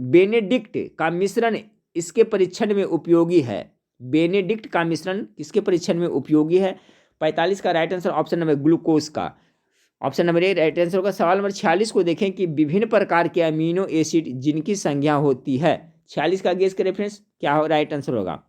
Speaker 1: बेनेडिक्ट का मिश्रण इसके परीक्षण में उपयोगी है। बेनेडिक्ट का मिश्रण किसके परीक्षण में उपयोगी है। 45 का right answer option number glucose का, option number A right answer होगा। सवाल नंबर 46 को देखें कि विभिन्न प्रकार के अमीनो एसिड जिनकी संख्या होती है, 46 का गेस करें फ्रेंड्स क्या हो राइट आंसर होगा।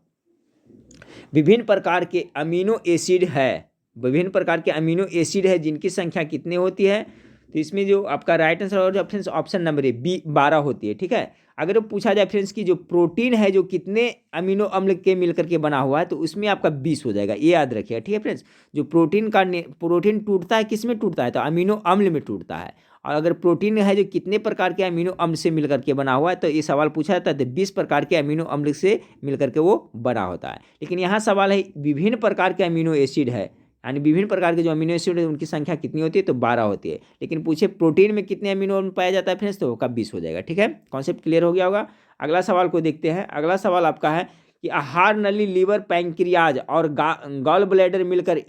Speaker 1: विभिन्न प्रकार के अमीनो एसिड है, विभिन्न प्रकार के अमीनो एसिड है जिनकी संख्या कितनी होती है, तो इसमें जो आपका राइट आंसर हो जाए friends option number A B 12 होती है। ठीक है, अगर पूछा जाए फ्रेंड्स की जो प्रोटीन है जो कितने अमीनो अम्ल के मिलकर के बना हुआ है, तो उसमें आपका 20 हो जाएगा, ये याद रखिएगा। ठीक है फ्रेंड्स, जो प्रोटीन टूटता है किस में टूटता है, तो अमीनो अम्ल में टूटता है। और अगर प्रोटीन है जो कितने प्रकार के अमीनो अम्ल से मिलकर के बना हुआ है, तो ये सवाल पूछा जाता है तो 20 प्रकार के अमीनो अम्ल से मिलकर के वो बना होता है। लेकिन यहाँ सवाल है विभिन्न प्रकार के अमीनो एसिड है, यानी विभिन्न प्रकार के जो अमीनो एसिड है उनकी संख्या कितनी होती है, तो 12 होती है। लेकिन पूछे प्रोटीन में कितने अमीनो अम्ल पाया जाता है फ्रेंड्स, तो का 20 हो जाएगा। ठीक है, कॉन्सेप्ट क्लियर हो गया होगा। अगला सवाल को देखते हैं। अगला सवाल आपका है कि आहार नली, लीवर, पैंक्रियाज और गॉल ब्लैडर मिलकर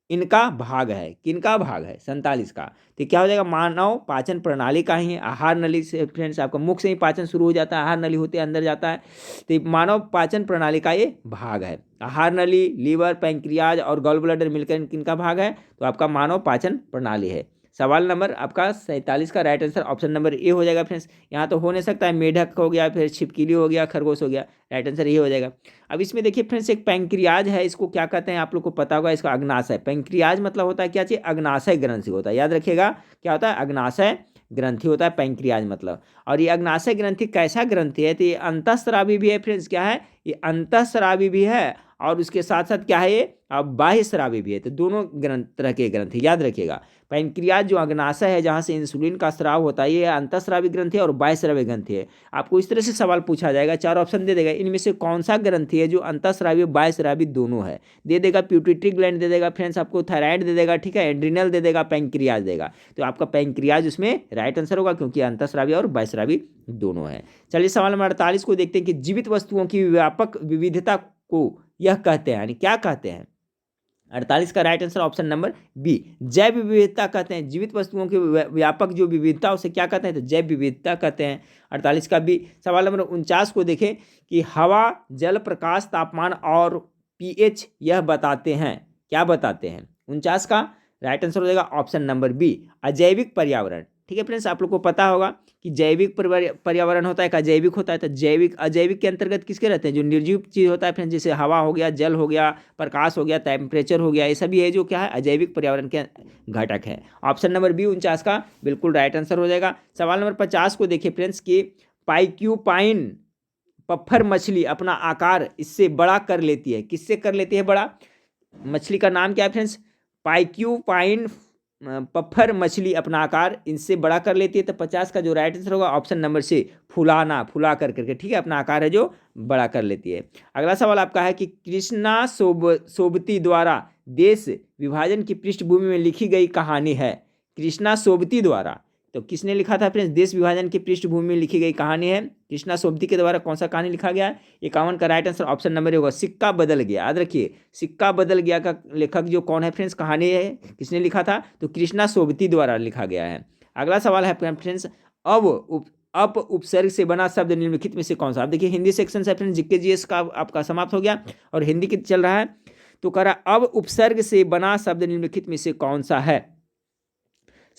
Speaker 1: इनका भाग है, किनका भाग है, 47 का। तो क्या हो जाएगा, मानव पाचन प्रणाली का ही है। आहार नली से फ्रेंड्स आपका मुख से ही पाचन शुरू हो जाता है, आहार नली होते अंदर जाता है, तो मानव पाचन प्रणाली का ये भाग है। आहार नली, लीवर, पैंक्रियाज और गॉल ब्लैडर मिलकर किनका भाग है, तो आपका मानव पाचन प्रणाली है। सवाल नंबर आपका 47 का right answer option number A हो जाएगा फ्रेंड्स। यहाँ तो हो नहीं सकता है, मेढक हो गया, फिर छिपकली हो गया, खरगोश हो गया, राइट आंसर ये हो जाएगा। अब इसमें देखिए फ्रेंड्स, एक पैंक्रियाज है, इसको क्या कहते हैं आप लोग को पता होगा, इसका अग्नाशय। पैंक्रियाज मतलब होता है क्या चीज, अग्नाशय ग्रंथि होता है, याद रखिएगा क्या होता है, अग्नाशय ग्रंथि होता है पैंक्रियाज मतलब। और ये अग्नाशय ग्रंथि कैसा ग्रंथि है, तो ये अंतःस्रावी भी है फ्रेंड्स, क्या है ये, अंतःस्रावी भी है, और उसके साथ साथ क्या है ये, अब बाह्य स्रावी भी है। तो दोनों तरह के ग्रंथि याद रखिएगा। पैंक्रियाज जो अग्नाशय है, जहाँ से इंसुलिन का स्राव होता है, ये अंतःस्रावी ग्रंथि है और बाह्य स्रावी ग्रंथि है। आपको इस तरह से सवाल पूछा जाएगा, 4 ऑप्शन दे देगा, इनमें से कौन सा ग्रंथि है जो अंतःस्रावी और बाह्य स्रावी दोनों है, दे देगा। प्यूटिटरी ग्लैंड दे देगा फ्रेंड्स, आपको थायराइड दे देगा, ठीक है, एड्रिनल दे देगा, पैंक्रियाज देगा। तो आपका पैंक्रियाज उसमें राइट आंसर होगा, क्योंकि अंतःस्रावी और बाह्य स्रावी दोनों है। चलिए सवाल नंबर 48 को देखते हैं कि जीवित वस्तुओं की व्यापक विविधता को यह कहते हैं, यानी क्या कहते हैं। 48 का right answer option number B, जैव विविधता कहते हैं। जीवित वस्तुओं की व्यापक जो विविधता उसे क्या कहते हैं, तो जैव विविधता कहते हैं। 48 का बी। सवाल नंबर 49 को देखें कि हवा, जल, प्रकाश, तापमान और पीएच यह बताते हैं, क्या बताते हैं। 49 का राइट आंसर हो जाएगा ऑप्शन नंबर बी, अजैविक पर्यावरण। ठीक है फ्रेंड्स, आप लोग को पता होगा कि जैविक पर्यावरण होता है, अजैविक होता है। तो जैविक अजैविक के अंतर्गत किसके रहते हैं, जो निर्जीव चीज होता है फ्रेंड्स, जैसे हवा हो गया, जल हो गया, प्रकाश हो गया, टेम्परेचर हो गया, ये सभी है जो क्या है, अजैविक पर्यावरण के घटक है। ऑप्शन नंबर बी 49 का बिल्कुल राइट आंसर हो जाएगा। सवाल नंबर 50 को देखिए फ्रेंड्स कि पाइक्यूपाइन पफ्फर मछली अपना आकार इससे बड़ा कर लेती है, किससे कर लेती है बड़ा, मछली का नाम क्या है फ्रेंड्स, पाइक्यूपाइन पफ्फर मछली अपना आकार इनसे बड़ा कर लेती है। तो 50 का जो राइट आंसर होगा ऑप्शन नंबर सी, फुलाना, फुला करके, ठीक है, अपना आकार है जो बड़ा कर लेती है। अगला सवाल आपका है कि कृष्णा सोबती द्वारा देश विभाजन की पृष्ठभूमि में लिखी गई कहानी है। कृष्णा सोबती द्वारा, तो किसने लिखा था फ्रेंड्स, देश विभाजन की पृष्ठभूमि में लिखी गई कहानी है, कृष्णा सोबती के द्वारा कौन सा कहानी लिखा गया है। 51 का राइट आंसर ऑप्शन नंबर होगा, सिक्का बदल गया। याद रखिए, सिक्का बदल गया का लेखक जो कौन है फ्रेंड्स, कहानी है किसने लिखा था, तो कृष्णा सोबती द्वारा लिखा गया है। अगला सवाल है फ्रेंड्स, अप उपसर्ग से बना शब्द निम्नलिखित में से कौन सा। आप देखिए हिंदी सेक्शन से फ्रेंड्स, जीके जीएस का आपका समाप्त हो गया और हिंदी की चल रहा है। तो कह रहा अब उपसर्ग से बना शब्द निम्नलिखित में से कौन सा है।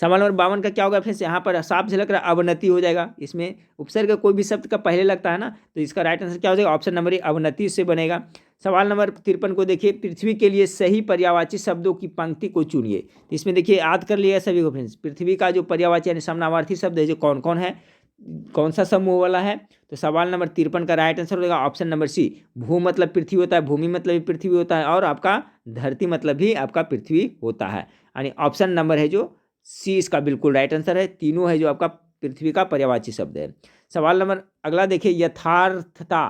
Speaker 1: सवाल नंबर 52 का क्या होगा फ्रेंड्स, यहाँ पर साफ झलक रहा अवनति हो जाएगा। इसमें उपसर्ग कोई भी शब्द का पहले लगता है ना, तो इसका राइट आंसर क्या हो जाएगा, ऑप्शन नंबर ए अवनति से बनेगा। सवाल नंबर 53 को देखिए, पृथ्वी के लिए सही पर्यायवाची शब्दों की पंक्ति को चुनिए। तो इसमें देखिए याद कर लिया सभी को फ्रेंड्स, पृथ्वी का जो पर्यायवाची यानी समानार्थी शब्द है जो कौन कौन है, कौन सा समूह वाला है। तो सवाल नंबर 53 का राइट आंसर होगा ऑप्शन नंबर सी, भू मतलब पृथ्वी होता है, भूमि मतलब भी पृथ्वी होता है, और आपका धरती मतलब भी आपका पृथ्वी होता है, यानी ऑप्शन नंबर है जो सी इसका बिल्कुल राइट आंसर है। तीनों है जो आपका पृथ्वी का पर्यायवाची शब्द है। सवाल नंबर अगला देखिए, यथार्थता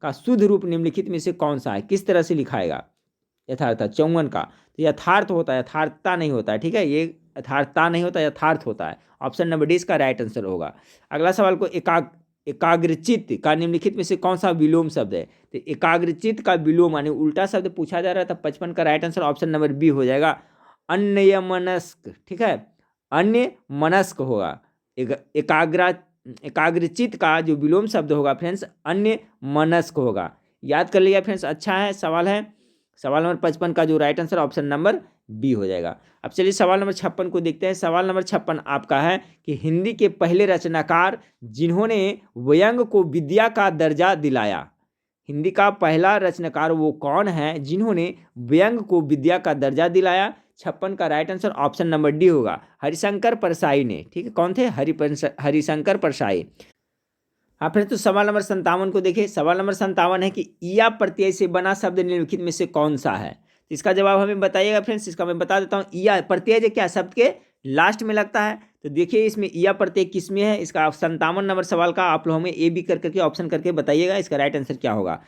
Speaker 1: का शुद्ध रूप निम्नलिखित में से कौन सा है, किस तरह से लिखाएगा यथार्थ, 54 का। तो यथार्थ होता है, यथार्थता नहीं होता है, ठीक है, ये यथार्थता नहीं होता, यथार्थ होता है। ऑप्शन नंबर डी इसका राइट आंसर होगा। अगला सवाल को एकाग्रचित्त का निम्नलिखित में से कौन सा विलोम शब्द है। तो एकाग्रचित्त का विलोम यानी उल्टा शब्द पूछा जा रहा था, 55 का right answer option number B हो जाएगा, अन्यमनस्क। ठीक है, अन्य मनस्क होगा। एकाग्रचित्त का जो विलोम शब्द होगा फ्रेंड्स, अन्य मनस्क होगा। याद कर लिया फ्रेंड्स, अच्छा है सवाल है। सवाल नंबर 55 का जो right answer option number B हो जाएगा। अब चलिए सवाल नंबर 56 को देखते हैं। सवाल नंबर 56 आपका है कि हिंदी के पहले रचनाकार जिन्होंने व्यंग को विद्या का दर्जा दिलाया। हिंदी का पहला रचनाकार वो कौन है जिन्होंने व्यंग को विद्या का दर्जा दिलाया। 56 का right answer option number D होगा, हरिशंकर परसाई ने। ठीक है, कौन थे, हरिशंकर परसाई। हाँ फ्रेंड्स, तो सवाल नंबर 57 को देखिए। सवाल नंबर 57 है कि ईया प्रत्यय से बना शब्द निम्नलिखित में से कौन सा है। तो इसका जवाब हमें बताइएगा फ्रेंड्स। इसका मैं बता देता हूँ, ईया प्रत्यय जो क्या शब्द के लास्ट में लगता है। तो देखिए इसमें ईया प्रत्यय किस में है। इसका 57 नंबर सवाल का आप लोग हमें ए बी करके ऑप्शन करके बताइएगा, इसका राइट आंसर क्या होगा।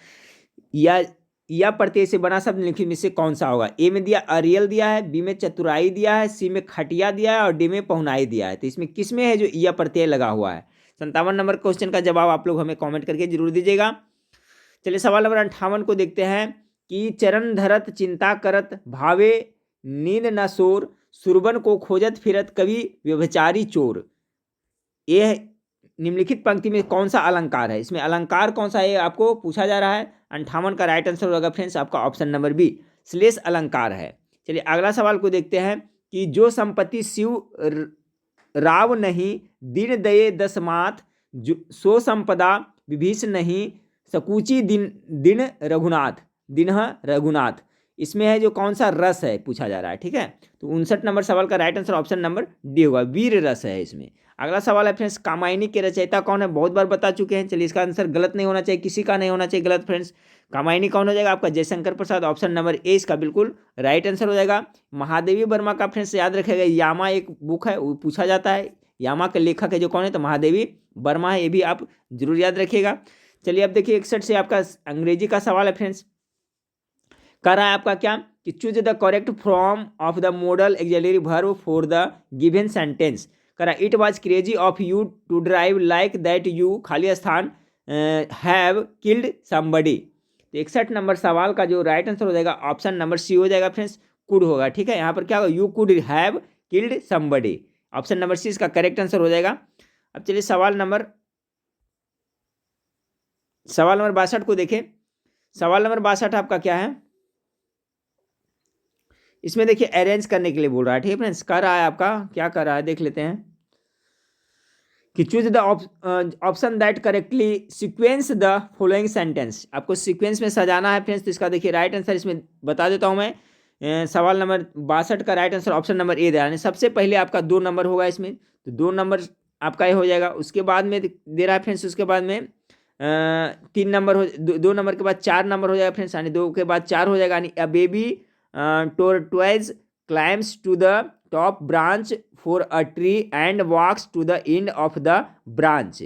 Speaker 1: ईया प्रत्यय से बना शब्द निम्नलिखित में से कौन सा होगा। ए में दिया अरियल दिया है, बी में चतुराई दिया है, सी में खटिया दिया है और डी में पहुनाई दिया है। तो इसमें किस में है जो ईया प्रत्यय लगा हुआ है। 57 नंबर क्वेश्चन का जवाब आप लोग हमें कमेंट करके जरूर दीजिएगा। चलिए सवाल नंबर 58 को देखते हैं कि चरण धरत चिंता करत भावे नींद न सोर, सुरबन को खोजत फिरत कवि व्यभिचारी चोर। ये निम्नलिखित पंक्ति में कौन सा अलंकार है। इसमें अलंकार कौन सा है आपको पूछा जा रहा है। 58 का राइट आंसर होगा फ्रेंड्स आपका ऑप्शन नंबर बी, श्लेष अलंकार है। चलिए अगला सवाल को देखते हैं कि जो संपत्ति शिव राव नहीं, दिन दये दसमात, सो संपदा विभीष नहीं, सकुची दिन दिन रघुनाथ, दिनह रघुनाथ। इसमें है जो कौन सा रस है पूछा जा रहा है, ठीक है। तो 59 नंबर सवाल का right answer option number D होगा, वीर रस है इसमें। अगला सवाल है फ्रेंड्स, कामायनी के रचयिता कौन है, बहुत बार बता चुके हैं। चलिए इसका आंसर गलत नहीं होना चाहिए, किसी का नहीं होना चाहिए गलत फ्रेंड्स। कामायनी कौन हो जाएगा आपका, Jaishankar Prasad, option number A इसका बिल्कुल राइट आंसर हो जाएगा। महादेवी वर्मा का फ्रेंड्स याद रखेगा, यामा एक बुक है, वो पूछा जाता है, यामा के लेखक है जो कौन है, तो महादेवी वर्मा है, ये भी आप जरूर याद रखिएगा। चलिए अब देखिए 61 से आपका अंग्रेजी का सवाल है फ्रेंड्स, कह रहा है आपका क्या कि choose the correct form of the modal auxiliary verb for the given sentence. कह रहा it was crazy of you to drive like that you खाली स्थान हैव किल्ड समबडी। तो 61 नंबर सवाल का जो राइट आंसर हो जाएगा ऑप्शन नंबर सी हो जाएगा फ्रेंड्स, कुड होगा, ठीक है। यहाँ पर क्या होगा, you could have killed somebody, option number C इसका करेक्ट आंसर हो जाएगा। अब चलिए सवाल नंबर 62 को देखें। सवाल नंबर 62 आपका क्या है, इसमें देखिए अरेंज करने के लिए बोल रहा है, ठीक है फ्रेंड्स। कर रहा है आपका क्या कर रहा है, देख लेते हैं कि choose the option that correctly sequence the following sentence. आपको सीक्वेंस में सजाना है फ्रेंड्स, तो इसका देखिए राइट आंसर इसमें बता देता हूं मैं। सवाल नंबर 62 का राइट आंसर ऑप्शन नंबर ए यानी सबसे पहले आपका 2 नंबर होगा इसमें, तो 2 नंबर आपका ये हो जाएगा। उसके बाद में दे रहा है फ्रेंड्स, उसके बाद में 3 नंबर हो, 2 नंबर के बाद 4 नंबर हो जाएगा फ्रेंड्स, यानी 2 के बाद 4 हो जाएगा, यानी a baby tortoise climbs to the top branch for a tree and walks to the end of the branch.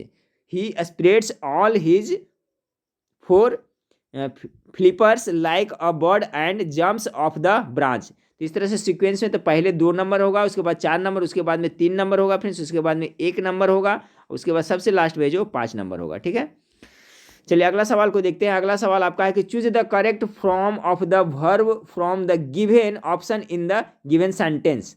Speaker 1: He spreads all his 4 flippers like a bird and jumps off the branch. तो इस तरह से sequence में तो पहले 2 number होगा, उसके बाद 4 नंबर, उसके बाद में 3 नंबर होगा फ्रेंड्स, उसके बाद में 1 नंबर होगा, उसके बाद सबसे लास्ट में जो 5 नंबर होगा, ठीक है। चलिए अगला सवाल को देखते हैं। अगला सवाल आपका है कि choose the correct form of the verb from the given option in the given sentence.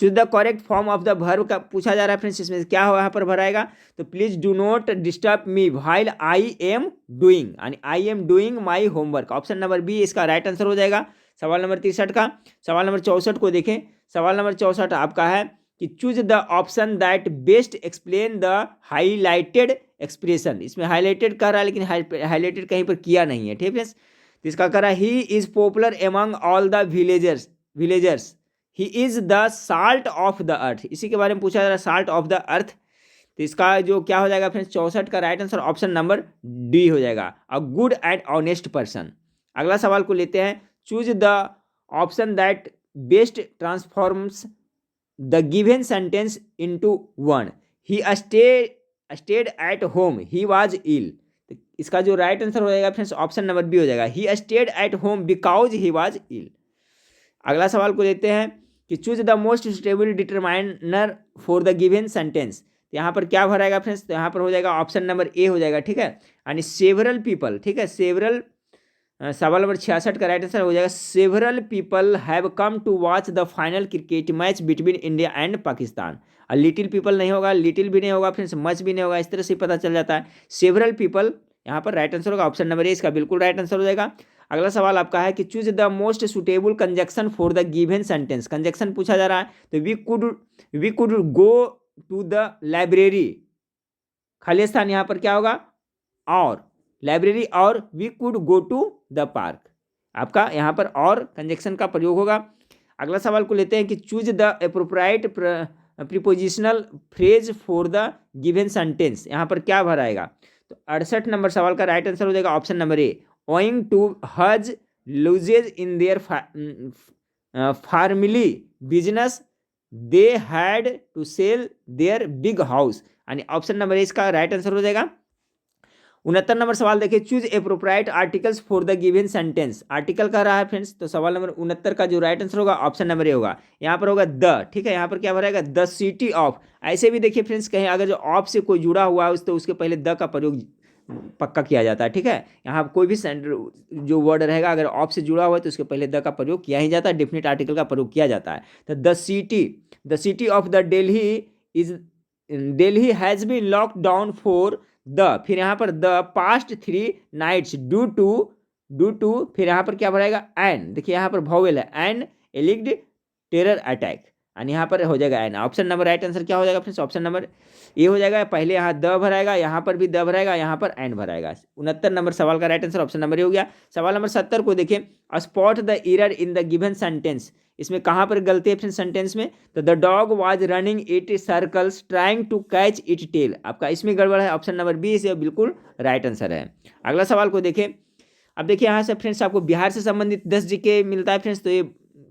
Speaker 1: Choose the correct form of the verb का पूछा जा रहा है फ्रेंड्स, इसमें क्या हो यहाँ पर भराएगा, तो please do not disturb me while I am doing, यानी I am doing my homework, option number B इसका राइट आंसर हो जाएगा सवाल नंबर 63 का। सवाल नंबर 64 को देखें। सवाल नंबर 64 आपका है कि choose the option that best explain the highlighted expression. इसमें हाईलाइटेड कर रहा है, लेकिन हाईलाइटेड कहीं पर किया नहीं है, ठीक है। तो इसका कर रहा है he is popular among all the villagers, he is the salt of the earth. इसी के बारे में पूछा जा रहा है, साल्ट ऑफ द अर्थ। तो इसका जो क्या हो जाएगा फ्रेंड्स, 64 का right answer option number D हो जाएगा, a good and honest person. अगला सवाल को लेते हैं। Choose the option that best transforms the given sentence into one. He stayed at home, he was ill. तो इसका जो राइट आंसर हो जाएगा फ्रेंड्स ऑप्शन नंबर बी हो जाएगा, he stayed at home because he was ill. अगला सवाल को देखते हैं कि choose the most suitable determiner for the given sentence. यहाँ पर क्या भराएगा फ्रेंड्स, तो यहाँ पर हो जाएगा ऑप्शन नंबर ए हो जाएगा, ठीक है, यानी सेवरल पीपल, ठीक है। सेवरल सवाल नंबर 66 का राइट आंसर हो जाएगा, several people have come to watch the final cricket match between India and Pakistan. और लिटिल पीपल नहीं होगा, लिटिल भी नहीं होगा फ्रेंड्स, मच भी नहीं होगा, इस तरह से पता चल जाता है। सेवरल पीपल यहाँ पर राइट आंसर होगा, ऑप्शन नंबर ए इसका बिल्कुल राइट आंसर हो जाएगा। अगला सवाल आपका है कि choose the most suitable conjunction for the given sentence. Conjunction पूछा जा रहा है, तो we could go to the library, खाली स्थान यहाँ पर क्या होगा, और लाइब्रेरी, और we could go to the park, आपका यहाँ पर और कंजक्शन का प्रयोग होगा। अगला सवाल को लेते हैं कि choose the appropriate prepositional phrase for the given sentence. यहाँ पर क्या भराएगा, तो 68 नंबर सवाल का राइट आंसर हो जाएगा option number A, owing to huge losses in their family business they had to sell their big house, यानी ऑप्शन नंबर ए इसका राइट आंसर हो जाएगा। 69 नंबर सवाल देखिए, choose appropriate articles for the given sentence. Article का रहा है friends, तो सवाल नंबर 69 का जो राइट आंसर होगा ऑप्शन नंबर ए होगा, यहाँ पर होगा द, ठीक है। यहाँ पर क्या भरेगा, द सिटी ऑफ। ऐसे भी देखिए फ्रेंड्स, कहीं अगर जो ऑफ से कोई जुड़ा हुआ है तो उसके पहले द का प्रयोग पक्का किया जाता है, ठीक है। यहाँ कोई भी जो वर्ड रहेगा अगर ऑफ से जुड़ा हुआ है तो उसके पहले द का प्रयोग किया ही जाता है, डेफिनेट आर्टिकल का प्रयोग किया जाता है। तो the city of the Delhi has been lockdown for the, फिर यहाँ पर the past 3 nights due to, फिर यहाँ पर क्या भराएगा, एन, देखिए यहाँ पर वॉवेल है, एन एलिग्ड टेरर अटैक, यानी यहाँ पर हो जाएगा एन। ऑप्शन नंबर राइट आंसर क्या हो जाएगा फ्रेंड्स, ऑप्शन नंबर ए हो जाएगा। पहले यहाँ द भराएगा, यहाँ पर भी द भराएगा, यहाँ पर एन भराएगा। 69 नंबर सवाल का right answer option number A हो गया। सवाल नंबर 70 को देखिए, spot the error in the given sentence, इसमें कहाँ पर गलती है फ्रेंड्स सेंटेंस में, तो the dog was running it circles trying to catch it tail, आपका इसमें गड़बड़ है, ऑप्शन नंबर बी इसे बिल्कुल राइट आंसर है। अगला सवाल को देखिए, अब देखिए यहाँ से फ्रेंड्स आपको बिहार से संबंधित 10 जीके मिलता है फ्रेंड्स। तो ये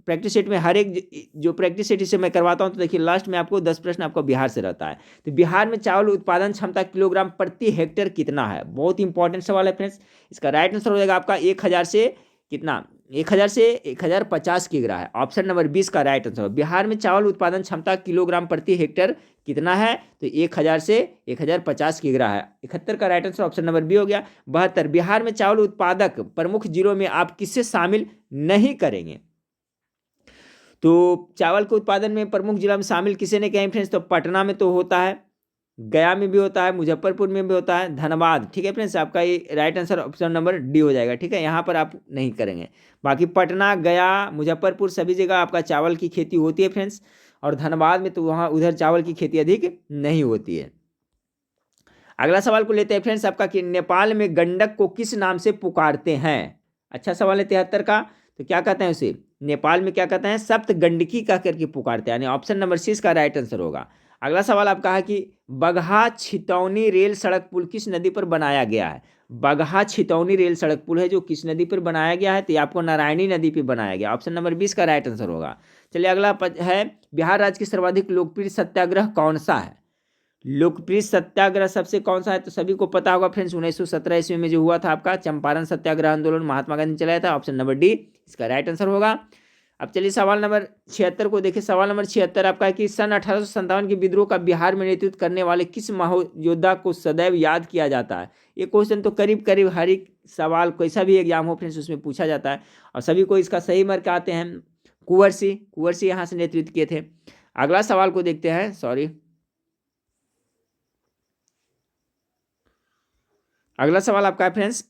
Speaker 1: प्रैक्टिस सेट में हर एक जो प्रैक्टिस सेट इसे मैं करवाता हूँ, तो देखिए लास्ट में आपको 10 प्रश्न आपको बिहार से रहता है। तो बिहार में चावल उत्पादन क्षमता किलोग्राम प्रति हेक्टेयर कितना है, बहुत इंपॉर्टेंट सवाल है फ्रेंड्स। इसका राइट आंसर हो जाएगा आपका 1000 से कितना, 1000 से 1050 किग्रा है, ऑप्शन नंबर 20 का राइट आंसर। बिहार में चावल उत्पादन क्षमता किलोग्राम प्रति हेक्टेयर कितना है, तो 1000 से 1050 किग्रा है। 71 का right answer option number B हो गया। 72, बिहार में चावल उत्पादक प्रमुख जिलों में आप किससे शामिल नहीं करेंगे, तो चावल के उत्पादन में प्रमुख जिला में शामिल किसे ने कहें फ्रेंड्स, तो पटना में तो होता है, गया में भी होता है, मुजफ्फरपुर में भी होता है, धनबाद, ठीक है फ्रेंड्स, आपका ये right answer option number D हो जाएगा, ठीक है, यहाँ पर आप नहीं करेंगे। बाकी पटना, गया, मुजफ्फरपुर सभी जगह आपका चावल की खेती होती है फ्रेंड्स, और धनबाद में तो वहाँ उधर चावल की खेती अधिक नहीं होती है। अगला सवाल को लेते हैं फ्रेंड्स आपका, कि नेपाल में गंडक को किस नाम से पुकारते हैं, अच्छा सवाल है 73 का, तो क्या कहते हैं उसे, नेपाल में क्या कहते हैं, सप्त गंडकी कह करके पुकारते हैं, यानी ऑप्शन नंबर सी इसका राइट आंसर होगा। अगला सवाल आपका है कि बगहा छितौनी रेल सड़क पुल किस नदी पर बनाया गया है, बगहा छितौनी रेल सड़क पुल है जो किस नदी पर बनाया गया है, तो ये आपको नारायणी नदी पर बनाया गया, ऑप्शन नंबर 20 का राइट आंसर होगा। चलिए अगला है, बिहार राज्य की सर्वाधिक लोकप्रिय सत्याग्रह कौन सा है, लोकप्रिय सत्याग्रह सबसे कौन सा है, तो सभी को पता होगा फ्रेंड्स, 1917 ईस्वी में जो हुआ था आपका चंपारण सत्याग्रह आंदोलन महात्मा गांधी ने चलाया था, ऑप्शन नंबर डी इसका राइट आंसर होगा। अब चलिए सवाल नंबर 76 को देखिए, सवाल नंबर 76 आपका है कि सन 1857 के विद्रोह का बिहार में नेतृत्व करने वाले किस महायोद्धा को सदैव याद किया जाता है, ये क्वेश्चन तो करीब करीब हर एक सवाल कैसा भी एग्जाम हो फ्रेंड्स उसमें पूछा जाता है, और सभी को इसका सही मार्क आते हैं। कुंवर सिंह यहाँ से नेतृत्व किए थे। अगला सवाल को देखते हैं, सॉरी अगला सवाल आपका है फ्रेंड्स,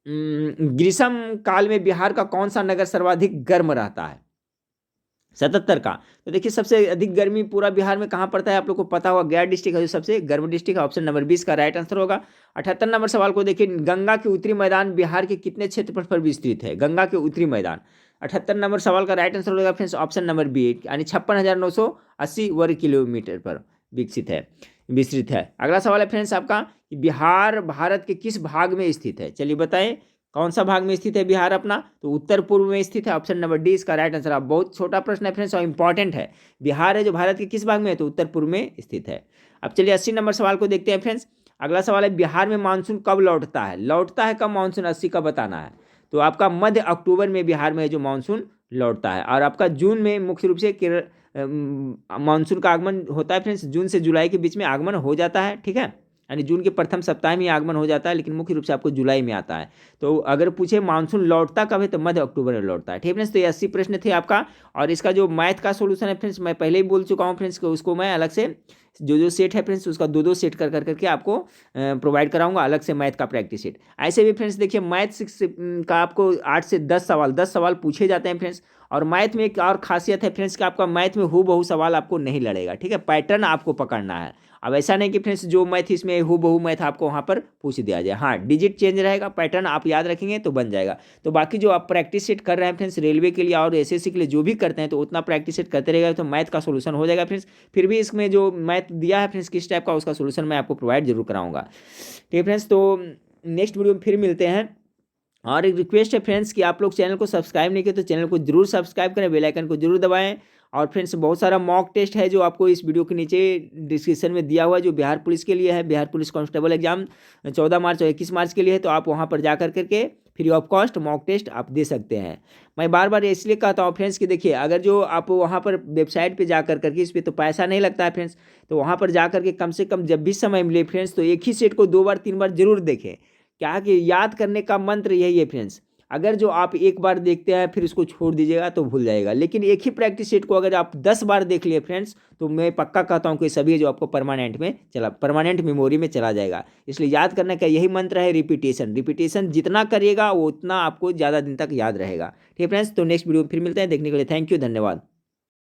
Speaker 1: ग्रीष्म काल में बिहार का कौन सा नगर सर्वाधिक गर्म रहता है, 77 का, तो देखिए सबसे अधिक गर्मी पूरा बिहार में कहाँ पड़ता है, आप लोग को पता होगा गया डिस्ट्रिक्ट है जो सबसे गर्म डिस्ट्रिक्ट है, ऑप्शन नंबर 20 का राइट आंसर होगा। 78 नंबर सवाल को देखिए, गंगा के उत्तरी मैदान बिहार के कितने क्षेत्रफल पर विस्तृत है, गंगा के उत्तरी मैदान, 78 नंबर सवाल का राइट आंसर होगा फ्रेंड्स ऑप्शन नंबर बी, यानी 56,980 वर्ग किलोमीटर पर विस्तृत है। अगला सवाल है फ्रेंड्स आपका, बिहार भारत के किस भाग में स्थित है, चलिए बताएं कौन सा भाग में स्थित है बिहार अपना, तो उत्तर पूर्व में स्थित है, ऑप्शन नंबर डी इसका राइट आंसर। आप बहुत छोटा प्रश्न है फ्रेंड्स और इंपॉर्टेंट है, बिहार है जो भारत के किस भाग में है, तो उत्तर पूर्व में स्थित है। अब चलिए 80 नंबर सवाल को देखते हैं फ्रेंड्स। अगला सवाल है, बिहार में मानसून कब लौटता है कब मानसून 80 का बताना है, तो आपका मध्य अक्टूबर में बिहार में जो मानसून लौटता है, और आपका जून में मुख्य रूप से मानसून का आगमन होता है फ्रेंड्स, जून से जुलाई के बीच में आगमन हो जाता है, ठीक है, यानी जून के प्रथम सप्ताह में आगमन हो जाता है, लेकिन मुख्य रूप से आपको जुलाई में आता है। तो अगर पूछे मानसून लौटता कब है, तो मध्य अक्टूबर में लौटता है, ठीक है फ्रेंड्स। तो ये 80 प्रश्न थे आपका, और इसका जो मैथ का सोल्यूशन है फ्रेंड्स मैं पहले ही बोल चुका हूँ फ्रेंड्स, उसको मैं अलग से जो सेट है फ्रेंड्स उसका दो सेट करके आपको प्रोवाइड कराऊंगा, अलग से मैथ का प्रैक्टिस सेट। ऐसे भी फ्रेंड्स देखिए मैथ का आपको 8 से 10 सवाल पूछे जाते हैं फ्रेंड्स, और मैथ में एक और खासियत है फ्रेंड्स कि आपका मैथ में हूबहू सवाल आपको नहीं लड़ेगा, ठीक है, पैटर्न आपको पकड़ना है। अब ऐसा नहीं कि फ्रेंड्स जो मैथ इसमें हूबहू मैथ आपको वहाँ पर पूछ दिया जाए, हाँ डिजिट चेंज रहेगा, पैटर्न आप याद रखेंगे तो बन जाएगा। तो बाकी जो आप प्रैक्टिस सेट कर रहे हैं फ्रेंड्स रेलवे के लिए और एसएससी के लिए जो भी करते हैं, तो उतना प्रैक्टिस सेट करते रहेगा तो मैथ का सोल्यूशन हो जाएगा फ्रेंड्स। फिर भी इसमें जो मैथ दिया है फ्रेंड्स किस टाइप का, उसका सोल्यूशन मैं आपको प्रोवाइड जरूर कराऊंगा, ठीक है फ्रेंड्स। तो नेक्स्ट वीडियो में फिर मिलते हैं, और एक रिक्वेस्ट है फ्रेंड्स कि आप लोग चैनल को सब्सक्राइब नहीं किए तो चैनल को जरूर सब्सक्राइब करें, बेल आइकन को जरूर दबाएं। और फ्रेंड्स बहुत सारा मॉक टेस्ट है जो आपको इस वीडियो के नीचे डिस्क्रिप्शन में दिया हुआ है, जो बिहार पुलिस के लिए है, बिहार पुलिस कांस्टेबल एग्जाम 14 मार्च और 21 मार्च के लिए है, तो आप वहाँ पर जा करके free of cost mock test आप दे सकते हैं। मैं बार बार इसलिए कहता हूँ फ्रेंड्स कि देखिए अगर जो आप वहाँ पर वेबसाइट पे जा करके, इस पर तो पैसा नहीं लगता है फ्रेंड्स, तो वहाँ पर जा करके कम से कम जब भी समय मिले फ्रेंड्स तो एक ही सेट को 2 बार 3 बार जरूर देखें। क्या कि याद करने का मंत्र यही है फ्रेंड्स, अगर जो आप एक बार देखते हैं फिर उसको छोड़ दीजिएगा तो भूल जाएगा, लेकिन एक ही प्रैक्टिस सेट को अगर आप 10 बार देख लिए फ्रेंड्स तो मैं पक्का कहता हूँ कि सभी जो आपको परमानेंट मेमोरी में चला जाएगा। इसलिए याद करने का यही मंत्र है, रिपीटेशन जितना करिएगा वो उतना आपको ज़्यादा दिन तक याद रहेगा, ठीक है फ्रेंड्स। तो नेक्स्ट वीडियो में फिर मिलते हैं, देखने के लिए थैंक यू, धन्यवाद।